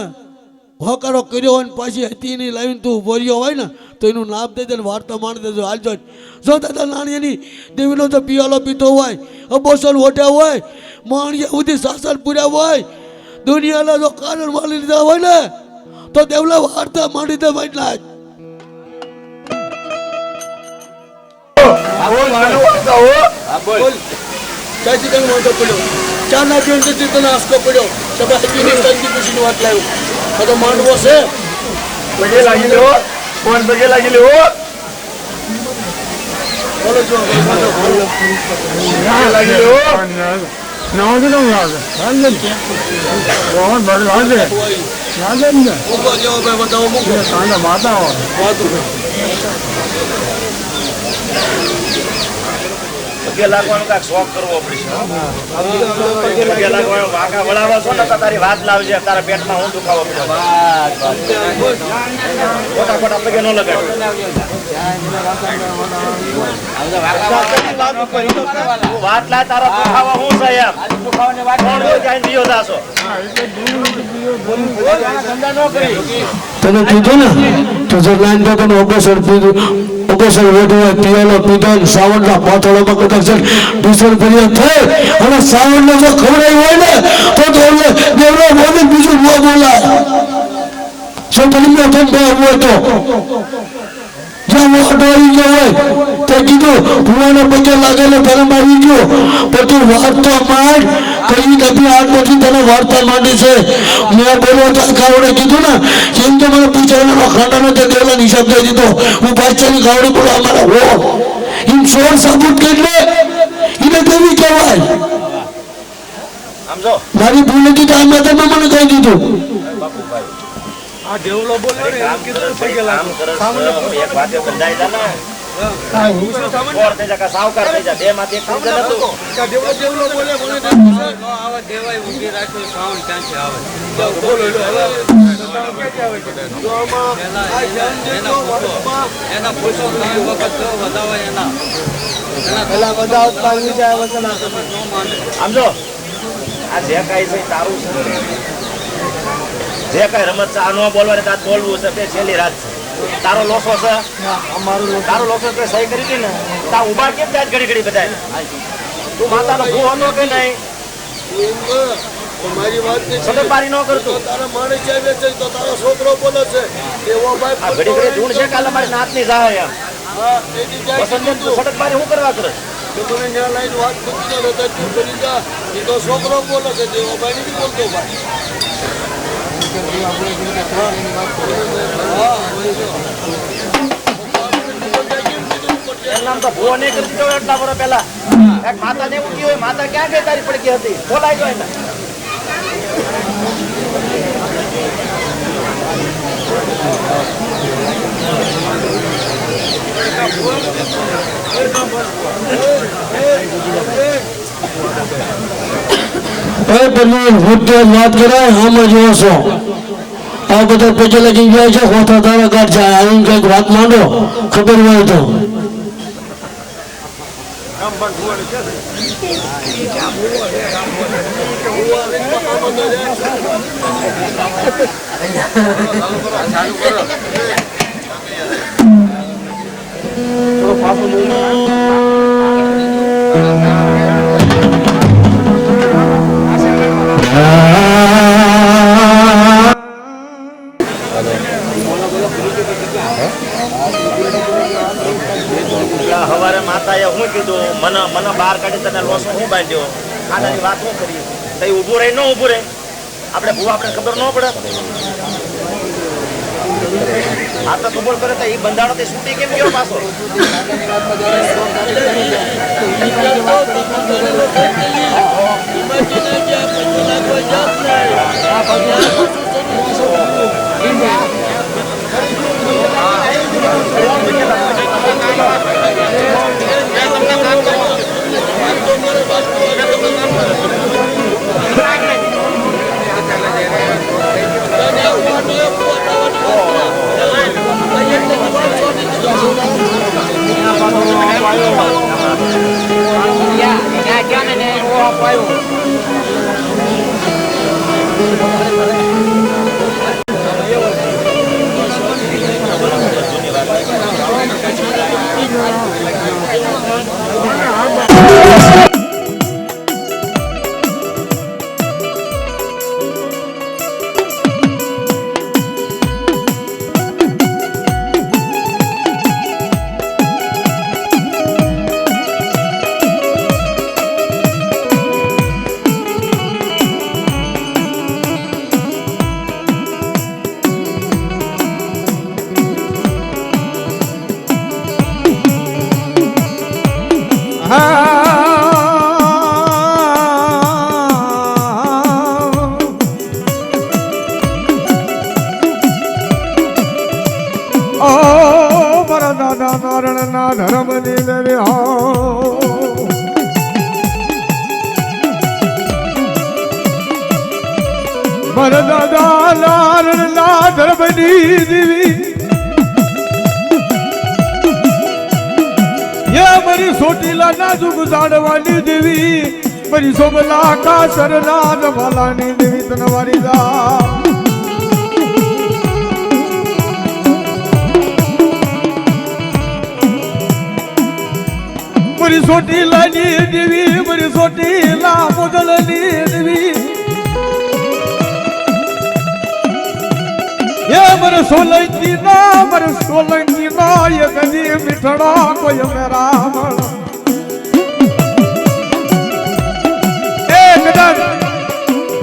હોકારો કર્યો હોય ને પાછી હતી નહીં લાવીને તું બોર્યો હોય ને તો એનું નામ દઈ દે વાર્તા માણી દેજો હાલજો જો દાદા નાણિયાની દેવીનો તો પિયાલો પીતો હોય અબોસન ઓઢ્યા હોય માણિયા સુધી સાસણ પૂર્યા હોય દુનિયાના જો કારણ માની લીધા હોય ને તો દેવલા વાર્તા માંડી દે એટલા જ ચાચી તને વાંધો પડ્યો ચા ના પીને તને આસકો પડ્યો તમે હકીની સંગી પૂછીને વાત લાવ્યો તો માંડવો છે પગે લાગી લેવો ફોન પગે લાગી લેવો બોલો જો લાગી લેવો મૂકો જેવો ભાઈ બતાવો મૂકો પગે લાગવાનો કાંઈક શોખ કરવો પડશે પગે લાગવાનો વાંકા વળાવા છો ને તો તારી વાત લાવજે તારા પેટમાં હું દુખાવો પડે ખોટા ખોટા પગે ન લગાડ વાત લા તારા દુખાવા હું છે એમ દુખાવાની વાત દિયો દાસો તને કીધું ને તો જો લાઈન તો તને ઓગસર પીધું ઓગસર વધુ પિયાલો પીધો સાવણના પાથળોમાં કદાચ દૂસર ફરિયાદ થાય અને સાવણને જો ખવડાવી હોય ને તો દેવડા મોદી બીજું ન બોલાય જો તમને ધંધો હોય તો જ્યાં મોટો આવી ગયો હોય તે કીધું ભુવાને પગે લાગેલો ધર્મ આવી ગયો પણ તું વાર્તો માંડ કઈ નથી આગળથી તને વાર્તા માંડી છે મેં બોલ્યો તો કાવડે કીધું ને કેમ કે મને પૂછવાનો ખાંડાનો તે દેવલા હિસાબ દઈ દીધો હું બાદશાહની કાવડી બોલો અમારા હો એમ સોળ સાબુત કેટલે એને દેવી કહેવાય સમજો મારી ભૂલ નથી તો આ મેં તમે મને કહી દીધું આ દેવલો બોલ્યો ને એમ કીધું પગે લાગો એક વાતે બંધાઈ જા ને ચોર થઈ જા કે સાવકાર થઈ જા બે માંથી એક થઈ જા નતું આવા દેવાય ઊંઘી રાખ્યો સાઉન્ડ ક્યાંથી આવે એના પૂછો ત્રણ વખત જો વધાવાય એના પેલા બધા ઉત્પાદન છે આ વચન આમ જો આ જે કાંઈ છે તારું છે જે કાંઈ રમત છે આ ન બોલવાની તાર બોલવું છે તે છેલ્લી રાત છે તારો લોસો છે તારો લોસો તે સહી કરી હતી ને તા ઉભા કેમ જાય ઘડી ઘડી બધાય તું માતાનો ભૂ હતો કે નહીં મારી વાત સદપારી ન કરતું તારા માણસ ચાલે છે તો તારો છોકરો બોલે છે એવો ભાઈ આ ઘડી ઘડી ધૂણ છે કાલે મારી નાતની જાય એમ વસંત તું સડકબારી શું કરવા કરે મને ન્યા લાઈન વાત પૂછતો નતો તું કરી જા એ તો છોકરો બોલે છે એવો ભાઈ નથી બોલતો ભાઈ એનું નામ તો ભૂવો નહીં કરી દીધો એટલા વર્ષ પહેલા એક માતા ને એવું કહ્યું હોય માતા ક્યાં ગઈ તારી પડકી હતી બોલાઈ ગયો એને વાત કરાય આમ જ છો આ બધા પેચે લગી ગયા છે હોતા તારા ઘર જાય આવીને કઈક વાત માંડો ખબર હોય તો હવારે માતાએ હું કીધું મને બહાર કાઢી તને લોસો હું બાંધ્યો આનાની વાત શું કરી તઈ ઊભું રહે ન ઊભું રહે આપણે ભૂવા આપણે ખબર ન પડે આ તો કબૂલ કરે તો એ બંધાણો તે છૂટી કેમ ગયો પાછો મારી સોટીલા નાજુક ઝાડવાની દેવી મારી સોબલા કાસર રાજ વાલાની દેવી તનવારી દા મારી સોટીલાની દેવી મારી સોટીલા મોગલની દેવી ये मर सोलंकी ना ये गदी मिठड़ा कोई मेरा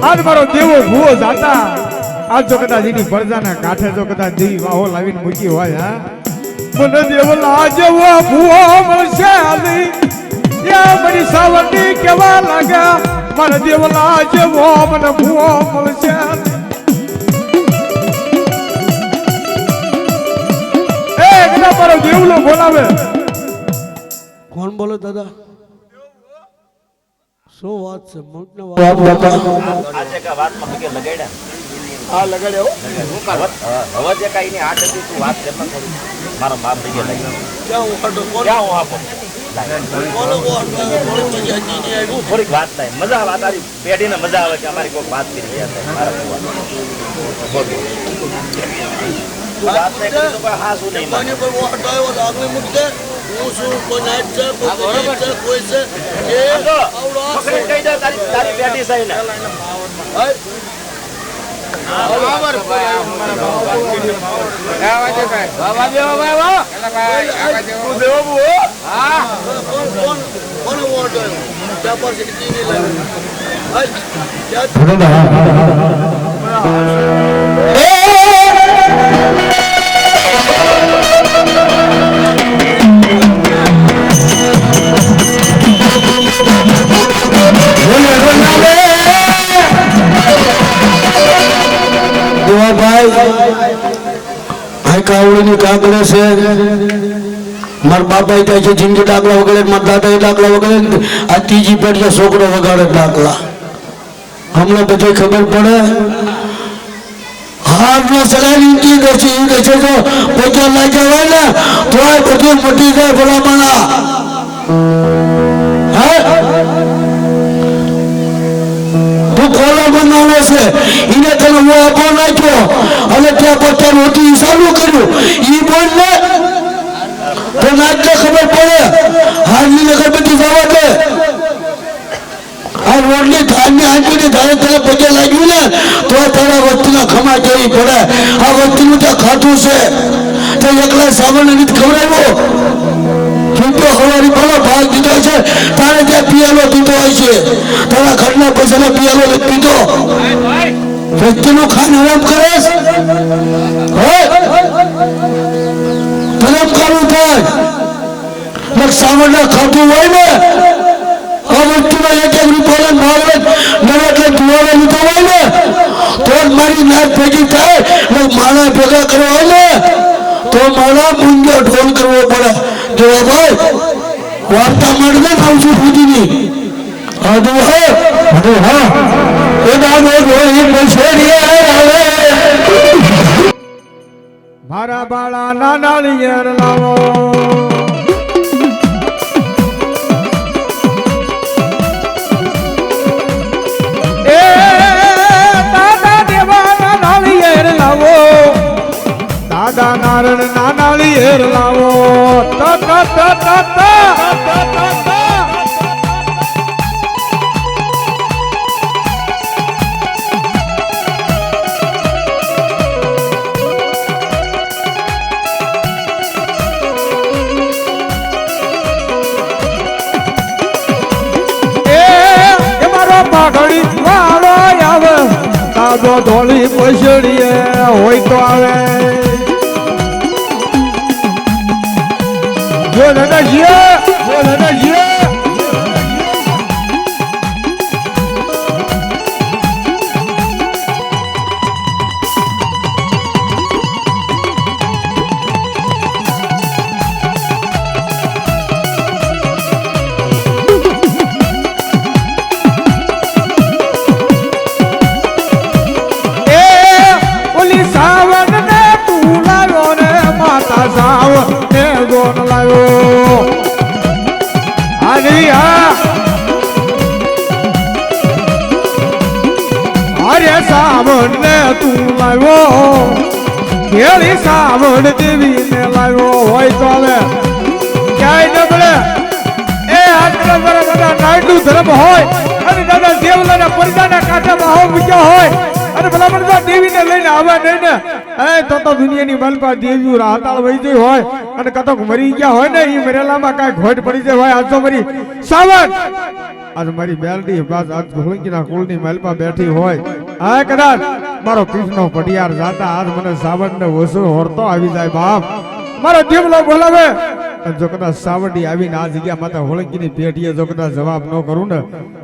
आज मारो देवो भूવો જાતા આજ જો કદાચ એની પરજાના કાંઠે જો કદાચ દેવી વાહો લાવીને મૂકી હોય હા મને દેવલા જેવો ભૂવો મળશે આલી યા મારી સાવટી કેવા લાગ્યા મારા દેવલા જેવો મને ભૂવો મળશે મારો દેવલો બોલાવે કોણ બોલો દાદા શું વાત છે મોટને વાત આજે કા વાતમાં ફિકર લગાડ્યા હા લગાડ્યો હવે જે કાંઈ ની આઠ હતી તું વાત કરતા થોડી મારો બાપ ફિકર લઈ ક્યાં હું કાઢો ક્યાં હું આપો બોલો બોલ થોડી મજા નહીં આવ્યું થોડીક વાત થાય મજા આવે તારી પેઢીને મજા આવે કે અમારી કોઈ વાત કરી ગયા થાય મારા ભુવા તું વાત નહીં કરી તો કોઈ હા શું નહીં માને કોઈ વોટ આવ્યો તો આગળ મૂકજે હું શું કોઈ નાઈટ છે કોઈ ગરીબ છે કોઈ છે એ આવડો આ છે. કહી દે તારી પેઢી સહી ને કોણ વોટ આવ્યો ત્યાં પાસે ટીવી લાવ્યો કાવડીની કાગડે છે મારા બાપા ત્યાં છે જિંદગી ડાકલા વગેરે મારા દાદા ડાકલા વગેરે આ ત્રીજી પેઢી છોકરો વગાડે ડાકલા હમણાં બધી ખબર પડે હારનો સલાની કી છે એ કહે છે તો પૈસા લાગ્યા હોય ને તો આ બધું મટી જાય ભલામણા હા તું કોલા બનાવે છે એને તને હું આપો નાખ્યો અને ત્યાં પોતાનું હતું એ ચાલુ કર્યું એ બોલ ને તો નાચને ખબર પડે હારની નગર બધી જવા દે આ રોડની ધારની આંટીની ધારે તને પગે લાગ્યું ને તો તારા વસ્તીના ખમા કેવી પડે આ વસ્તીનું ત્યાં ખાતું છે તે એકલા સામાન્ય રીત ખવડાવ્યો છૂટો હવારી ભલો ભાગ દીધો છે તારે ત્યાં પિયાલો પીધો હોય છે તારા ઘરના પૈસાનો પિયાલો નથી પીધો વ્યક્તિનું ખાન હરામ કરે ધરમ કરવું પડે સામાન્ય ખાતું હોય ને આ વસ્તુમાં એક રૂપિયા ભાવે નવા એટલે ધુવાડો લીધો હોય ને તો જ મારી નાક ભેગી થાય ને માણા ભેગા કરવા હોય ને તો મારા મુંજો ઢોલ કરવો પડે જો ભાઈ વાર્તા માંડને આવશું સુધીની મારા બાળા નાના લિયર લાવો એ દાદા દેવા નાના લિયર લાવો દાદા નારણ નાના લિયર લાવો તા તા તા તા તા પાઘડી વાળો આવે તાજો ધોળી પછડીએ હોય તો આવે જો નજીએ સાવણ ને તું લાવ્યો કેળી સાવણ દેવી ને લાવ્યો હોય તો હવે ક્યાંય ન મળે એ આટલા બધા નાયડુ ધર્મ હોય અને દાદા દેવલાના પરદાના કાંઠામાં હો મૂક્યા હોય અને ભલા મને દેવીને લઈને આવે નહીં ને એ તો દુનિયાની મલપા દેવીઓ રાતાળ વહી ગઈ હોય અને કતોક મરી ગયા હોય ને એ મરેલામાં કાંઈ ઘોટ પડી જાય હોય આજ તો મરી સાવણ આજ મારી બેલડી બાદ આજ ઘોળંગીના કુળની મલપા બેઠી હોય આ કદાચ મારો કૃષ્ણ પટિયાર જાતા આજ મને સાવણ ને ઓછો હોરતો આવી જાય બાપ મારો દેવલો બોલાવે જો કદાચ સાવડી આવીને આ જગ્યા માતા હોળંગીની પેઢીએ જો કદાચ જવાબ ન કરું ને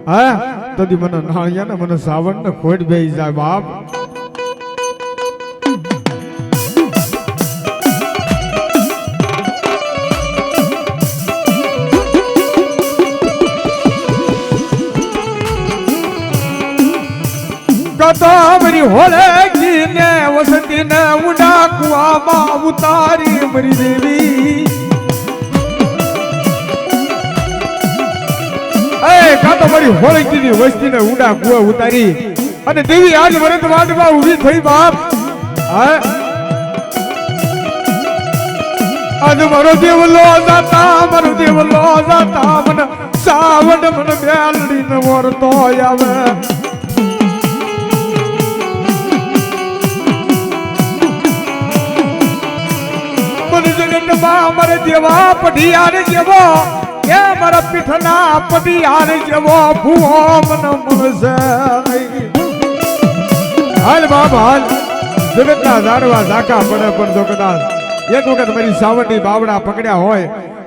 હા તો મને નાળિયા ને મને સાવણ ને ખોટ બેસી જાય બાપ તો મારી હોળકી ને વસતી ને ઊંડા કુવામાં ઉતારી મારી દેવી કાં તો મારી હોળકી ની વસ્તી ને ઊંડા કુવા ઉતારી અને દેવી આજ વરત વાટમાં ઊભી થઈ બાપ આજ મારો દેવલો જાતા મને સાવડ મને બેલડી ને વરતો આવે મને જગતમાં મારે દેવા પઢિયાર જેવો કે મારા પીઠના પઢિયાર જેવો ભૂવો મને મળશે હાલ બાપ હાલ જગતના ઝાડવા ઝાકા પડે પણ જો કદાચ એક વખત મારી સાવરણી બાવડા પકડ્યા હોય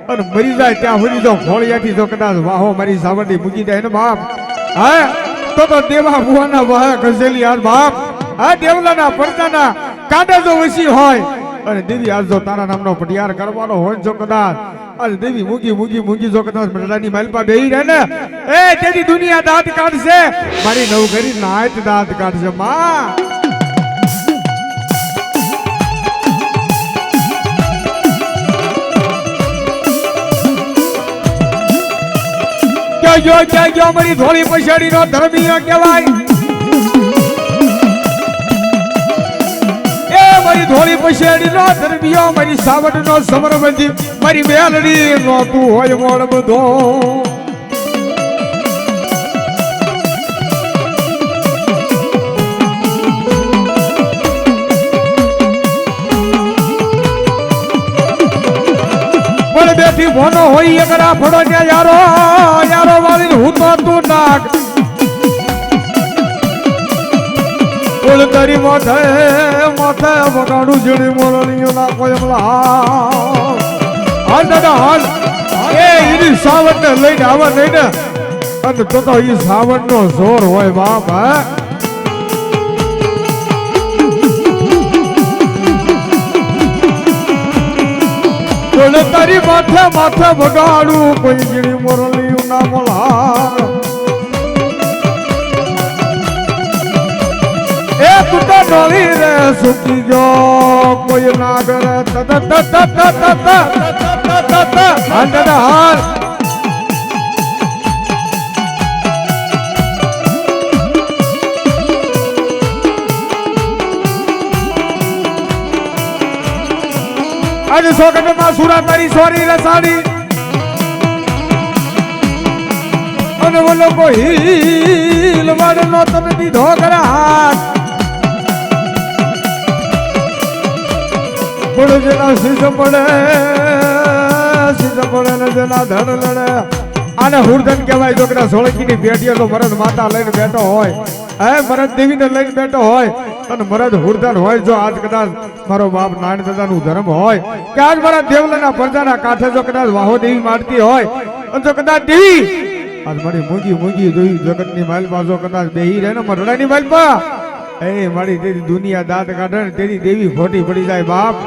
અને મરી જાય ત્યાં સુધી જો ખોળિયાથી જો કદાચ વાહો મારી સાવરણી મૂકી દે ને બાપ હા તો દેવા ભુવાના વાહ ઘસેલી હાલ બાપ હા દેવલાના પડદાના કાંડા જો વસી હોય અને દેવી આજ જો તારા નામનો પટિયાર કરવાનો હોય જો કદાચ અને દેવી મૂકી જો કદાચ મરડાની માલપા બેહી રહે ને એ તેની દુનિયા દાંત કાઢશે મારી નવઘરી નાચ દાંત કાઢશે માં જો મારી ધોળી પછાડી નો ધર્મીય કહેવાય એ મારી ધોળી પછાડી નો ધર્મીયો મારી સાવડ નો સમરબંધી મારી બેલડી નો તું હોય મોડ બધો બેઠી ભોનો હોય એકરા ફળો ને યારો વાળી હું તો તું નાક ઓલ તારી માથે વગાડું જેડી મોરણીઓ ના કોઈ હાલ દાદા હાલ એ ઈની સાવડ ને લઈને આવા નહીં ને અને તો ઈ સાવડ નો જોર હોય બાપ હે તારી માથે વગાડું કોઈ ગીરી મોરલી ના મલ્હાર એ તું તો ડોળી રે સુકી જો કોઈ નાગર હાલ આજે સોગંદમાં સુરા તારી સોરી રસાડી અને બોલો કોઈ હીલ વાળનો તને દીધો કરાટ બોલો જેના શીશ પડે ને જેના ધડ લડે આને હુરધન કહેવાય છોકરા સોળકીની પેટીઓ તો મરદ માતા લઈને બેઠો હોય મરદ દેવીને લઈને બેઠો હોય અને મરદ હુરધન હોય જો આજ કદાચ મારો બાપ નારાયણ દાદાનું ધર્મ હોય કે આજ મારા દેવલાના પડદાના કાંઠે જો કદાચ વાહો દેવી મારતી હોય અને જો કદાચ દેવી આજ મારી મૂંગી જોઈ જગતની માલપા જો કદાચ બેહી રહે ને મરડાની માલપા એ મારી તેરી દુનિયા દાંત કાઢે ને તેરી દેવી ખોટી પડી જાય બાપ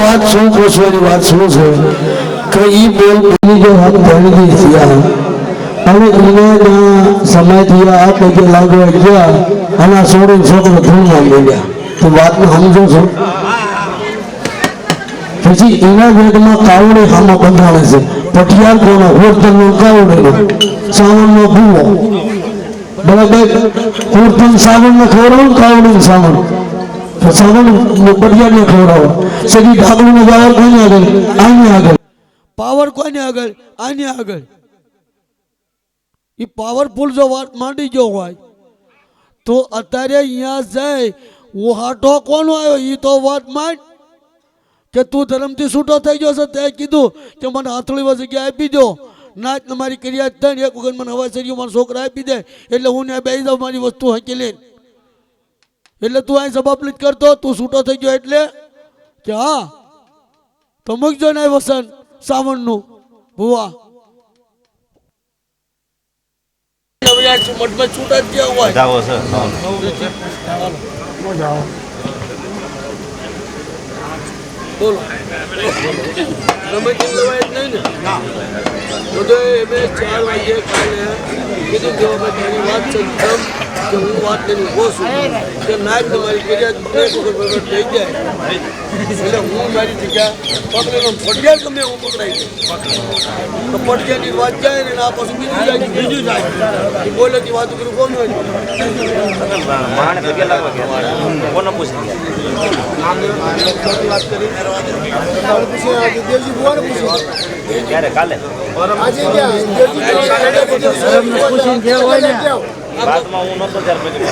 વાત શું પૂછવાની વાત શું છે કે ઈ બોલ બોલી જો હાથ ધણી થયા અને એને સમયથી આ પગે લાગવા ગયા અને છોડીને છોકરો ધૂળમાં મળ્યા તો વાતને સમજો છો પછી એના વેદમાં કાવડે હામાં બંધાણે છે પટિયાર કોનો હોરતનનો કાવડેનો સાવણનો ભૂવો બરાબર હોરતન સાવણને ખવડાવો કાવડે સાવણ સાવણ પટિયારને ખવડાવો સગી ઢાકડીનો પાવર કોને આગળ આની આગળ પાવર કોને આગળ આની આગળ એ પાવરફુલ જો વાત માંડી ગયો હોય તો અત્યારે અહીંયા જાય ઓહાટો કોનો આવ્યો એ તો વાત માંડ કે તું ધર્મથી છૂટો થઈ ગયો છે તે કીધું કે મને હાથળીમાં જગ્યા આપી દો નાચ મારી કર્યા જ થાય એક વખત મને હવા સર્યો મારા છોકરા આપી દે એટલે હું ને બેસી જાઉં મારી વસ્તુ હકી લઈને. એટલે તું અહીં જવાબ નથી કરતો, તું છૂટો થઈ ગયો એટલે કે હા તો મૂકજો ને વસન સાવણનું ભુવા મઠમાં છૂટા જ ગયા હોય. જાઓ છે બોલો તમે કેમ લેવાય જ નહીં ને બધો મેં 4 વાગે કાલે કીધું કે અમે તારી વાત છે તમ કે હું વાત કરી ઉભો છું કે નાક તમારી કર્યા એક વખત બગડ થઈ જાય એટલે હું મારી જગ્યા પકડેલો ફટિયાર ગમે હું પકડાઈ ગયો તો ફટિયારની વાત જાય ને આ પાછું બીજું જાય એ બોલેથી વાત કરું કોણ હોય માણે ભેગે લાગવા ગયા કોને પૂછી વાત કરી દેવજી ભુવાને પૂછ્યું ક્યારે કાલે આજે ગયા બાદમાં હું નહોતો ત્યારે પછી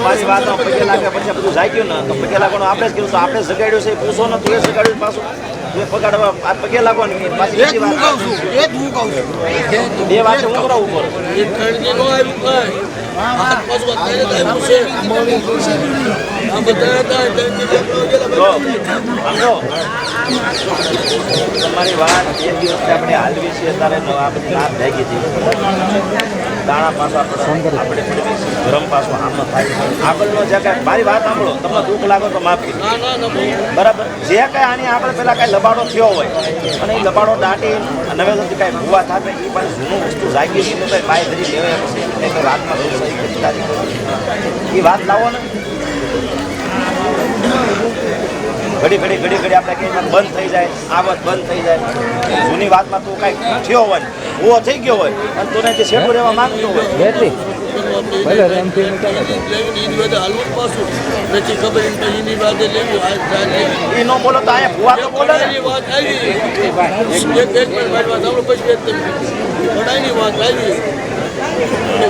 મારી વાતમાં પગે લાગે પછી બધું જાગ્યું ને તો પગે લાગવાનું આપણે જ કર્યું તો આપણે જગાડ્યું છે પૂછો ને તું એ જગાડ્યું પાછું એ પગાડવા આ પગે લાગવાનું પાછી બીજી વાત બે વાત હું કરાવું ઉપર તમારી વાત એ દિવસે આપણે હાલવી છે ત્યારે આ બધી રાત લાગી હતી દાણા પાછો આપણે ગરમ પાછો આમ થાય આગળનો જે કાંઈ મારી વાત સાંભળો તમને દુઃખ લાગો તો માફી બરાબર જે કાંઈ આની આગળ પહેલાં કાંઈ લબાડો થયો હોય અને એ લબાડો દાટી નવેસરથી કાંઈ ભૂવા થાય એ પણ જૂનું વસ્તુ જાગી હતી તો કાંઈ બાય ધરી લેવાય પછી એટલે વાતમાં દુઃખ સહી કરી તારી એ વાત લાવો ને ઘડી આપણે કંઈ બંધ થઈ જાય આ વાત બંધ થઈ જાય જૂની વાતમાં તું કાંઈ થયો હોય ઊભો થઈ ગયો હોય અને તું જે છેટું રહેવા માંગતો હોય નથી ખબર એની વાત લેવું એ ન બોલો તો અહીંયા ભૂવા તો બોલે ને વાત આવી વાત આવી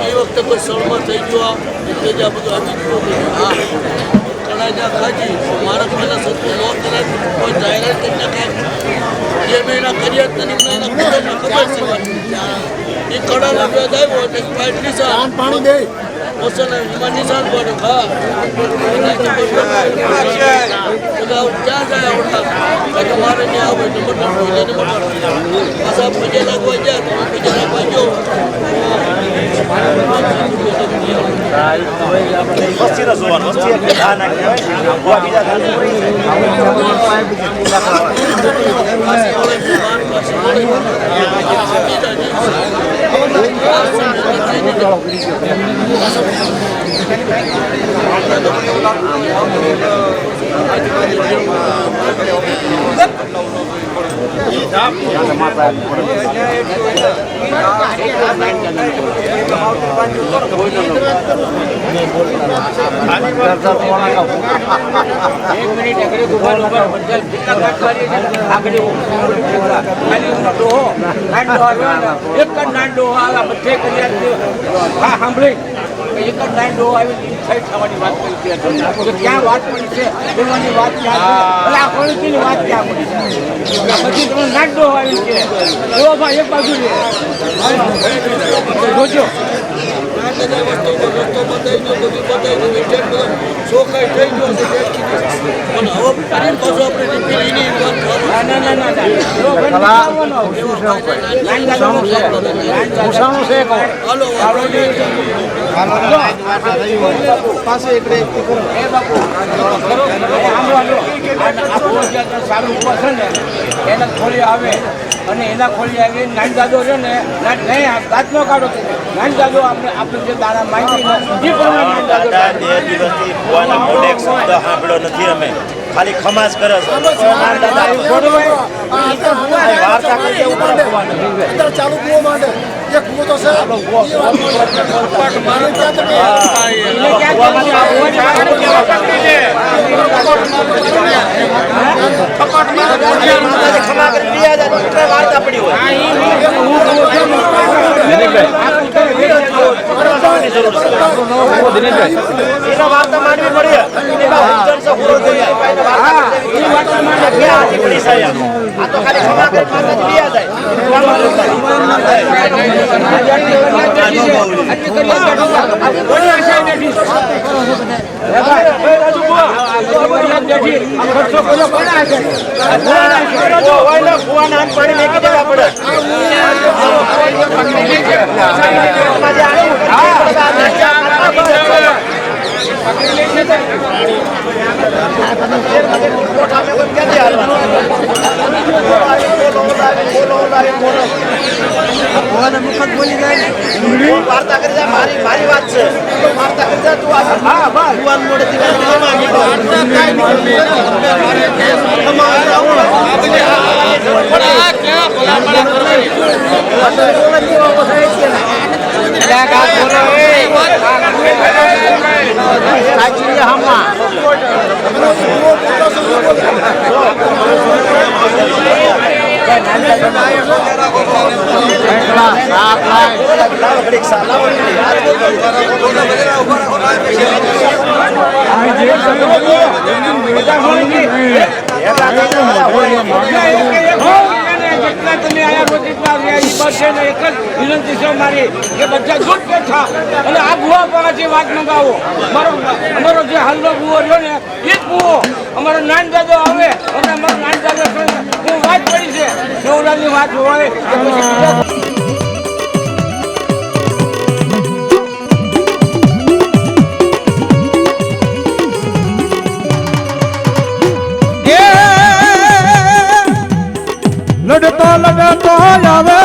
એ વખતે કોઈ સળમાં થઈ ગયો તેજા બધું આપી દીધું હા કડાજા ખાજી મારા પહેલાં સત્તું ન કરે કોઈ જાહેરાત કરી નાખે જે મેં એના કર્યા જ નથી એના ખબર એ કડા લાગ્યો આવ્યો એટલે નિશાન પાણી દે નિશાન પડે હા ક્યાં જાય આવડતા મારે ત્યાં આવે પાછા પગે લાગવા ગયા પગે લાગવા ગયો વસ્તી રસવાનું વસ્તી એટલે ધા નાખી હોય બીજા ક્યાં વાત પડી છે વાત ક્યાં પછી તમે નાટો આવી છે એક બાજુ જોજો ચોખાઈ થઈ ગયો પણ એના ખોલી આવે અને એના ખોલી આવી નાની દાદો છે ને દાંતનો કાઢો નાની દાદો આપણે જે દાણા માંગી એ પ્રમાણે દિવસથી ભુવાના મોઢે એક શબ્દ સાંભળ્યો નથી અમે ખાલી ખમાસ કરે છે વાર્તા કરી એવું પડે ચાલુ કુવો માટે એક કુવો તો છે વાર્તા પડી હોય એના વાર્તા માનવી પડી આ તો ખાલી ક્ષમા કરી માતાજી લઈ જાય પાણી મેકી દેવા પડે વાર્તા કરી જાય મારી વાત છે વાર્તા કરી જાય તું ભગવાન મોડેથી જેટલા તમે આયા છો તેટલા રહ્યા એ બસ છે ને એક જ વિનંતી છે મારી કે બધા જૂટ બેઠા અને આ ભૂવા પાસેથી વાત મંગાવો અમારો જે હાલનો ભૂવો રહ્યો ને એ જ ભૂવો અમારો નાન દાદો આવે અને અમારો નાન દાદો હું વાત કરી છે નવરાની વાત હોય કે પછી લડતો લડતો આવે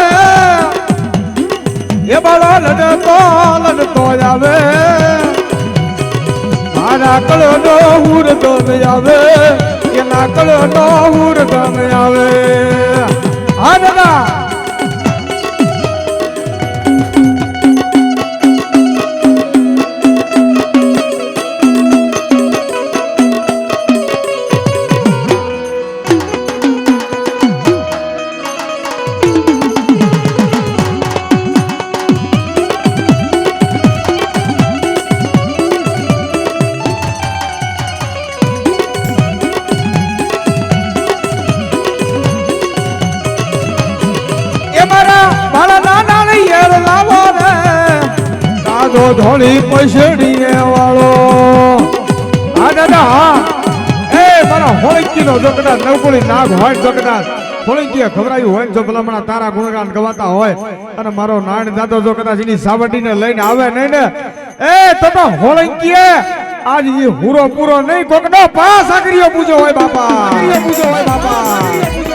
એ બાળો લડતો આવે મારા કળનો હુરદો આવે એના કળનો હુરદો આવે હા દાદા ધોળી પછડીએ વાળો હા દાદા એ મારા હોળકી નો જો કદાચ નવકુળી નાગ હોય જો કદાચ હોળકી ખવરાયું હોય જો ભલામણા તારા ગુણગાન ગવાતા હોય અને મારો નાણ દાદો જો કદાચ એની સાવડીને લઈને આવે નહીં ને એ તો હોળકી આજ એ હુરો પૂરો નહીં કોકનો પાસ આગરીઓ પૂજો હોય બાપા પૂજો હોય બાપા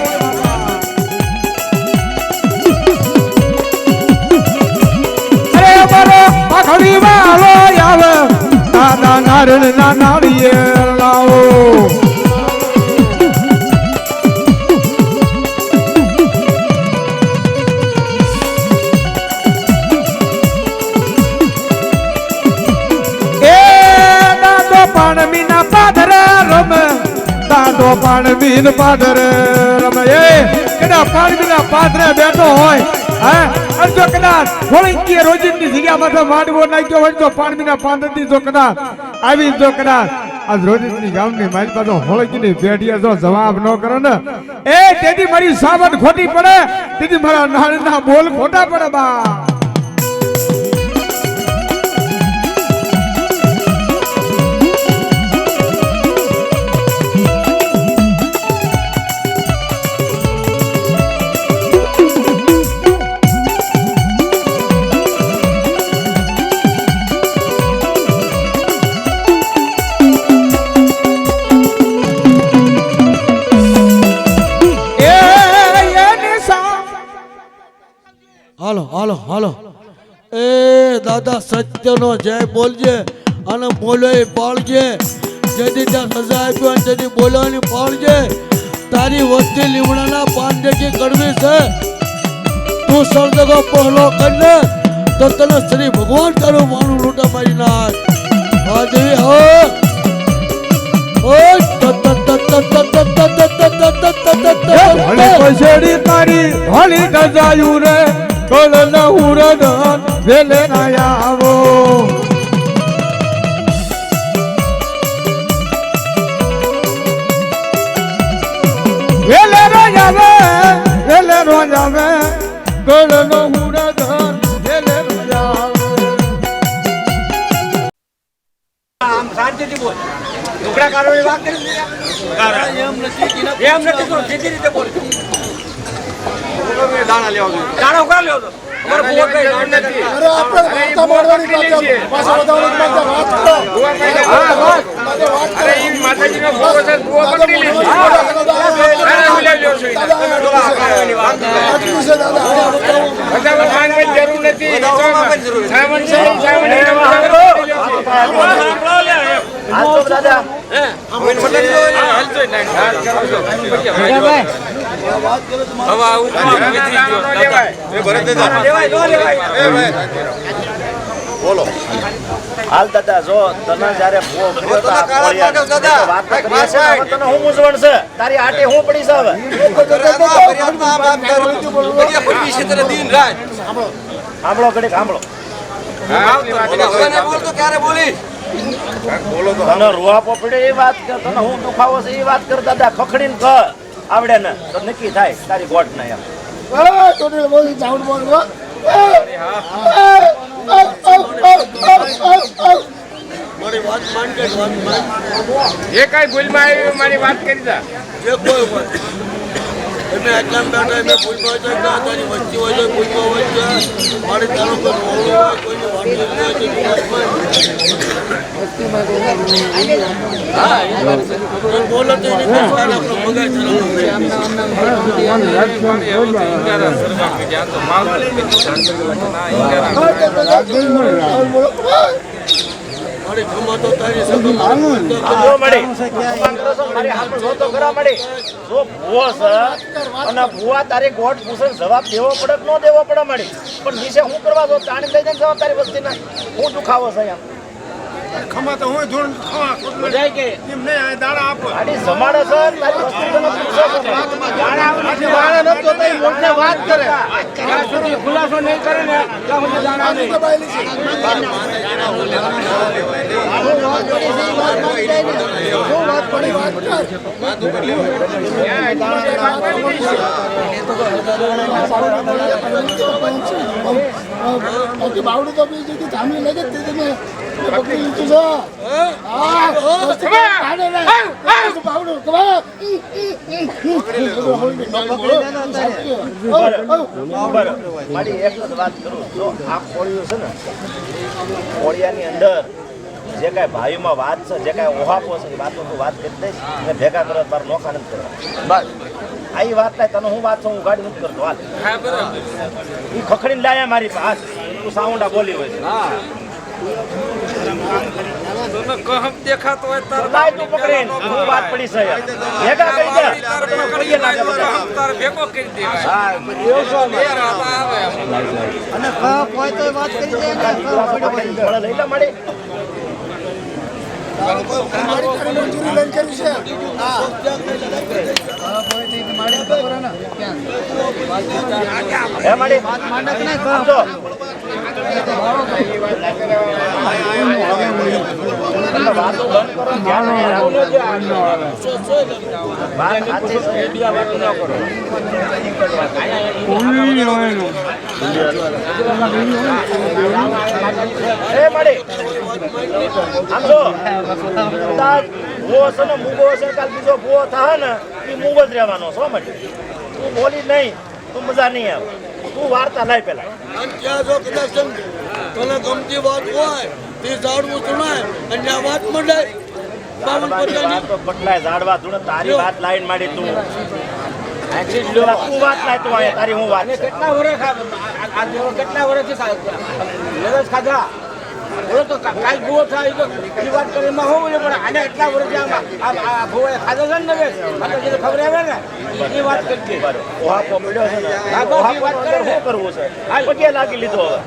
ખડી વાલો આવે દાદા નારણ ના નાળિયેર લાવો એ દાદો પાણમી ના પાદરે રમે દાદો પાણમી ના પાદરે રમે એ કેડા પાણમી ના પાદરે બેઠો હોય હા જો કદાચ હોળકી રોજની જગ્યામાં માંડવો નાખ્યો હોય તો પાણીના પાંદડી જો કદાચ આવી જો કદાચ આજ રોજની ગામની મારી પાસે હોળકીની પેઢીએ જો જવાબ ન કરે ને એ તેથી મારી સાવન ખોટી પડે તેથી મારા નાળના બોલ ખોટા પડે બા હાલો હાલો હાલો એ દાદા સત્યનો જય બોલજે અને બોલો એ પાળજે જેથી ત્યાં સજા આપ્યો અને જેથી બોલવાની પાળજે તારી વસ્તી લીમડાના પાન જેથી કડવી છે તું સળદગો પહલો કરીને તો તને શ્રી ભગવાન તારું માનું લૂંટા મારી નાખ હા દેવી પછડી તારી હોળી ગજાયું રે કળ ન ઉરદ વેલે ના આવો વેલે નો આવે રોજાવે ગળનો હુરધન જેલે રોજાવે આમ શાંતિથી બોલ ઢોકળા કાઢવાની વાત કરી એમ નથી તો સીધી રીતે બોલ દાણા લેવા જોઈએ. દાણો કોણ લેવો તો અમારે બહુ કઈ દાણ નથી અરે આપણે વાર્તા માંડવાની પાછા વધારવાની વાત કરો. અરે ઈ માતાજીનો ભોગો છે ભોગો પકડી લીધી અરે ઉલ્યા લ્યો છો આટલું છે દાદા. બધા માંગવાની જરૂર નથી સાવન છે સાવન હાલ તો દાદા એ ભરત દાદા. લેવાય ન લેવાય એ ભાઈ. બોલો. હાલ દાદા જો તને જ્યારે ભૂવો કર્યો તો આ કાળા કોળિયા પાકસ દાદા. વાત તો કરીએ છે, હવે તને હું મૂંઝવણ છે તારી આટે હું પડી છે હવે સાંભળો ઘડીક સાંભળો તને રૂઆપો પડ્યો એ વાત કર તને હું દુખાવો છે એ વાત કર દાદા ખખડીને કર આવડે ને તો નક્કી થાય તારી ગોઠ ના એમ ટોટલ બોલ સાઉન્ડ બોલ જે કઈ ભૂલમાં આવ્યું મારી વાત કરી દા જો મળી મારી હાથ જોતો કરા મળી જો ભૂવો છે અને ભૂવા તારી ગોઠ પૂછે જવાબ દેવો પડે કે ન દેવો પડે મળી પણ નીચે હું કરવા દો તાણી લઈ જઈને જવાબ તારી વસ્તી ના હું દુખાવો છે એમ ખમા તો હું ધોરણ ખમા બધાય કે એમ નહીં આ દાડા આપો આડી જમાડે છે તારી વસ્તી તને પૂછે છે દાણા નતો તો ઈ મોટને વાત કરે જ્યાં સુધી ખુલાસો નહીં કરે ને ત્યાં સુધી દાણા નહીં દબાયેલી છે વાત પડી વાત કર બાવડું તો બીજી કે જામી લાગે તે તમે પકડી લીધું છે હા બાવડું કવા મારી એક જ વાત કરું જો આ કોળિયું છે ને કોળિયાની અંદર જે કાંઈ ભાઈમાં વાત છે જે કાંઈ ઓહાપો છે એ વાતો તું વાત કરી દઈશ અને ભેગા કરો તાર નોખા નથી કરવા બસ આ ઈ વાત થાય તને હું વાત છું હું ગાડી નથી કરતો હાલ એ ખખડીને લાયા મારી પાસે તું સાઉન્ડા બોલી હોય છે તને કહમ દેખાતો હોય તાર લાય તું પકડીને હું વાત પડી છે યાર. ભેગા કરી દે તને પડીએ લાગે બધા. તાર ભેગો કરી દેવાય હા આવે અને કપ હોય તો વાત કરી દે ને લઈ લે મળી મંજૂરી લઈને કર્યું છે હે મળી સમજો તમે વાતો બંધ કરો ધ્યાન નહીં રાખો વાત સાચી છે વાત ન કરો હે મળી સમજો કદાચ ભૂવો છે ને મૂગો છે કાલ બીજો ભૂવો થાય ને એ મૂગ જ રહેવાનો છો મળી તું બોલી નહીં તું મજા નહીં આવે તું વાર્તા લાય પેલા અને ત્યાં જો કદાચ તને ગમતી વાત હોય તે જાણવું સુનાય અને ત્યાં વાત મંડાય બાવન પચાની તો બટલાય ઝાડવા ધૂળ તારી વાત લાઈન માડી તું તું વાત લાય તું અહીંયા તારી હું વાત છે. કેટલા વર્ષ કેટલા વર્ષથી લેરસ ખાધા બોલો તો કાલ ભૂવો થાય તો એ વાત કરીમાં હોવું ને પણ આને એટલા વર્ષથી આ ભૂવો ખાધો છે ને માતાજીને ખબર આવે ને એ વાત કરતી ઓહાપો મળ્યો છે ને હા, બસ એ ઓહાપો વાત અંદર કરે ને. શું કરવું છે પગે લાગી લીધો હવે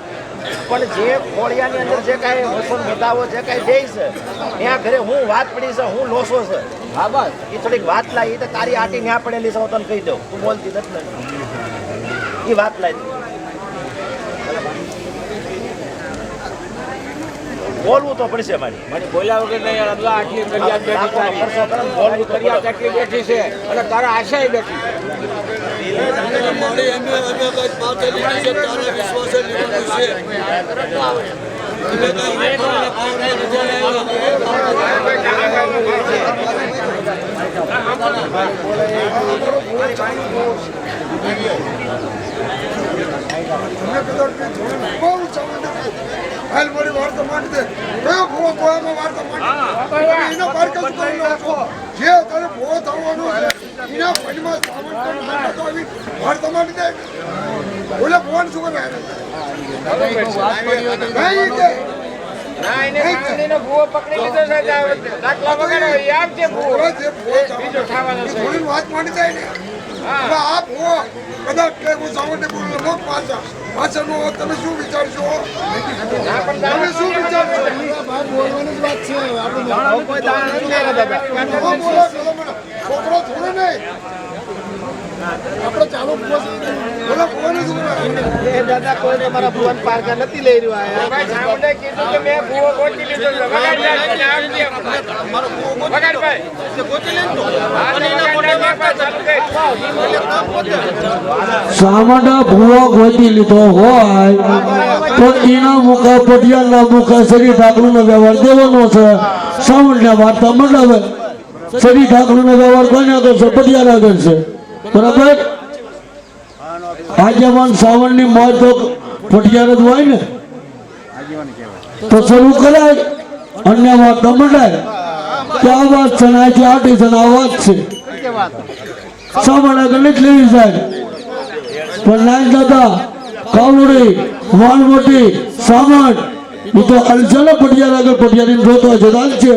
પણ જે ખોડિયાની અંદર જે કાંઈ વસન બતાવો જે કાંઈ દે છે ત્યાં ઘરે હું વાત પડી છે હું લોસો છે હા બસ એ થોડીક વાત લાવી એ તો તારી આટી ન્યા પડેલી છે હું તને કહી દઉં તું બોલતી નથી ને એ વાત લાવી બોલવું તો પડશે મારી મને બોલ્યા વગર નહીં યાર અલ્લાહ આટલી ફરિયાદ બેઠી તારી બોલવું ફરિયાદ આટલી બેઠી છે અને તારા આશાય બેઠી મારી અમે કઈ પાછળ લીધી છે તારા વિશ્વાસે લીધું છે હાલ મારી વાર્તા માંડી દે કયો ભૂવો ભૂવામાં વાર્તા માંડી એના બાર કશું કરી લો છો જે તારે ભૂવો થવાનો છે એના પૈમાં સામાન તો આવી વાર્તા માંડી દે બોલે ભૂવાનું શું કરે નહીં દે ના એને કાંદીનો ભૂવો પકડી લીધો છે દાખલા વગર એ આપ છે ભૂવો બીજો ખાવાનો છે થોડી વાત માંડી જાય ને એટલે આ ભૂવો કદાચ કે હું સામાન્ય બોલું મોટ પાછળનો તમે શું વિચારશો તમે શું વિચારશો બોલવાની જ વાત છે છોકરો થોડો નહીં આપણે ચાલુ દાદા કોઈ તમારા ભુવન પારકા નથી લઈ રહ્યો ભાઈ સાંભળે કીધું કે મેં ભૂવો ગોતી લીધો છે વગાડ ભાઈ ગોતી લીધો સામાડા ભૂવો ગોતી લીધો હોય તો એના મુખા પટિયાલના મુખા શરીર ઠાકરુંનો વ્યવહાર દેવાનો છે સાવણના વાર્તા મંડાવે શરીર ઠાકરુંનો વ્યવહાર કોને કરશે પટિયાલા કરશે બરાબર આગેવાન સાવણની મોત તો પટિયાલ જ હોય ને તો શરૂ કરાય અન્ય વાર્તા મંડાય કે આ વાત છે ને આથી આટી છે ને આ વાત છે સાવણ આગળ જ લેવી જાય પણ નાય દાદા કાવડી વાલમોટી સામણ એ તો અલચલો પટિયાલ આગળ પટિયાલી જોતો છે હાલ છે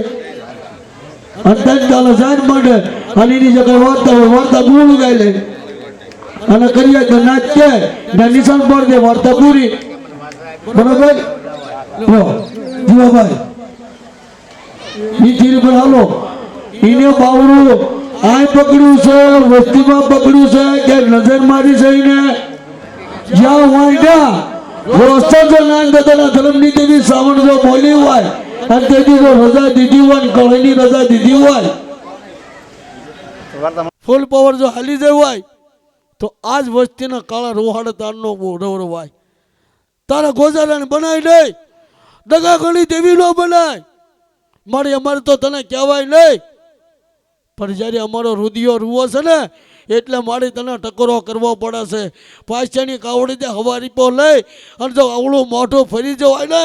અંતર ચાલે જાય માટે અને એની જગ્યાએ વાર્તા પૂરું ગાઈ લે અને કરીએ તો નાચ કે નિશાન પર દે વાર્તા પૂરી બરાબર જીવાભાઈ ઈ થીરી પર હાલો એને બાવડું આ પકડ્યું છે વસ્તીમાં પકડ્યું છે કે નજર મારી છે એને જ્યાં વાંધ્યા રોસ્તો જો નાન દાદાના ધર્મની દેવી સાવણ જો બોલી હોય અને તેથી જો રજા દીધી હોય કળની રજા દીધી હોય ફૂલ પાવર જો હાલી જાય હોય તો આજ વસ્તીના કાળા રોહાડ તારનો બોડવર હોય તારા ગોજારાને બનાવી નહીં દગા ગણી દેવી નો બનાય મારી અમારે તો તને કહેવાય નહીં પણ જ્યારે અમારો રુધિયો રૂવો છે ને એટલે મારે તને ટકોરો કરવો પડે છે પાછળની કાવડી દે હવારીપો લઈ અને જો અવળું મોઢું ફરી જવાય ને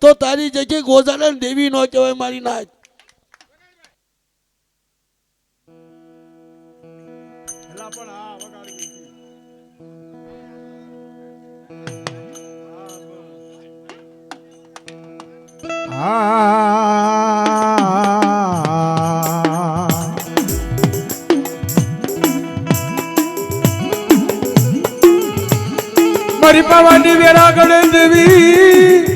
તો તારી જગ્યાએ ગોજારાને દેવી નો કહેવાય મારી નાય મારી પાવાની વેરા ગણે દેવી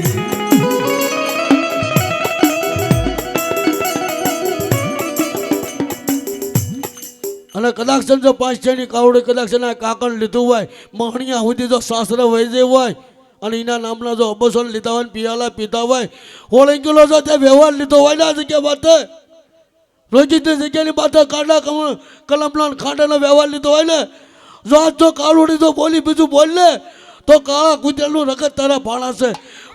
અને કદાચ જો પાંચ છની કાવડી કદાચ એના કાકણ લીધું હોય મહણિયા સુધી જો સાસરે વહી જાય હોય અને એના નામના જો અબસોન લીધા હોય પિયાલા પીતા હોય હોળી કિલો જો તે વ્યવહાર લીધો હોય ને આ જગ્યા બાતે રોજિંદી જગ્યાની બાતે કાંડા કલમના ખાંડાનો વ્યવહાર લીધો હોય ને જો આજ જો કાળુડી જો બોલી બીજું બોલ ને તો કાળા કુતરનું રગત તારા ભાણાશે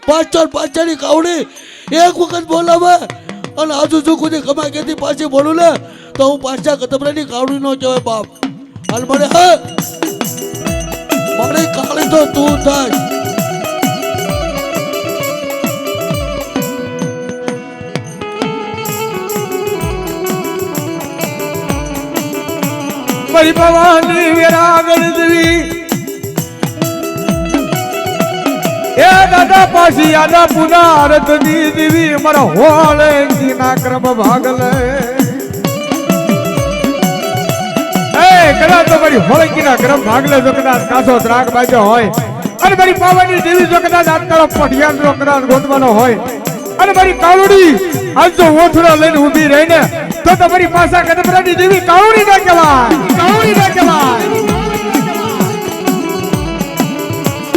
પાછળની કાવડી એક વખત બોલાવે અને આજુ જો કોઈ કમાઈ ગઈ પાછી બોલું ને તો હું પાછા કતબરાની કાવડી નો કહેવાય બાપ હાલ મને હે મારી કાળી તો તું થાય મારી પાવાની વેરા ગણે દેવી એ દાદા પાછી યાદા પુના અરત દી દેવી મારા હોળે ના ક્રમ ભાગલે કદાચ તો મારી હોળકીના ગ્રમ ભાગલે જો કદાચ કાસો ત્રાગ બાજો હોય અને મારી પાવાની દેવી જો કદાચ આત્માનો પઢિયાન જો કદાચ ગોતવાનો હોય અને મારી કાળુડી આજ જો ઓથરો લઈને ઊભી રહીને તો તમારી પાસા કદમરાની દેવી કાળુડી ના કહેવાય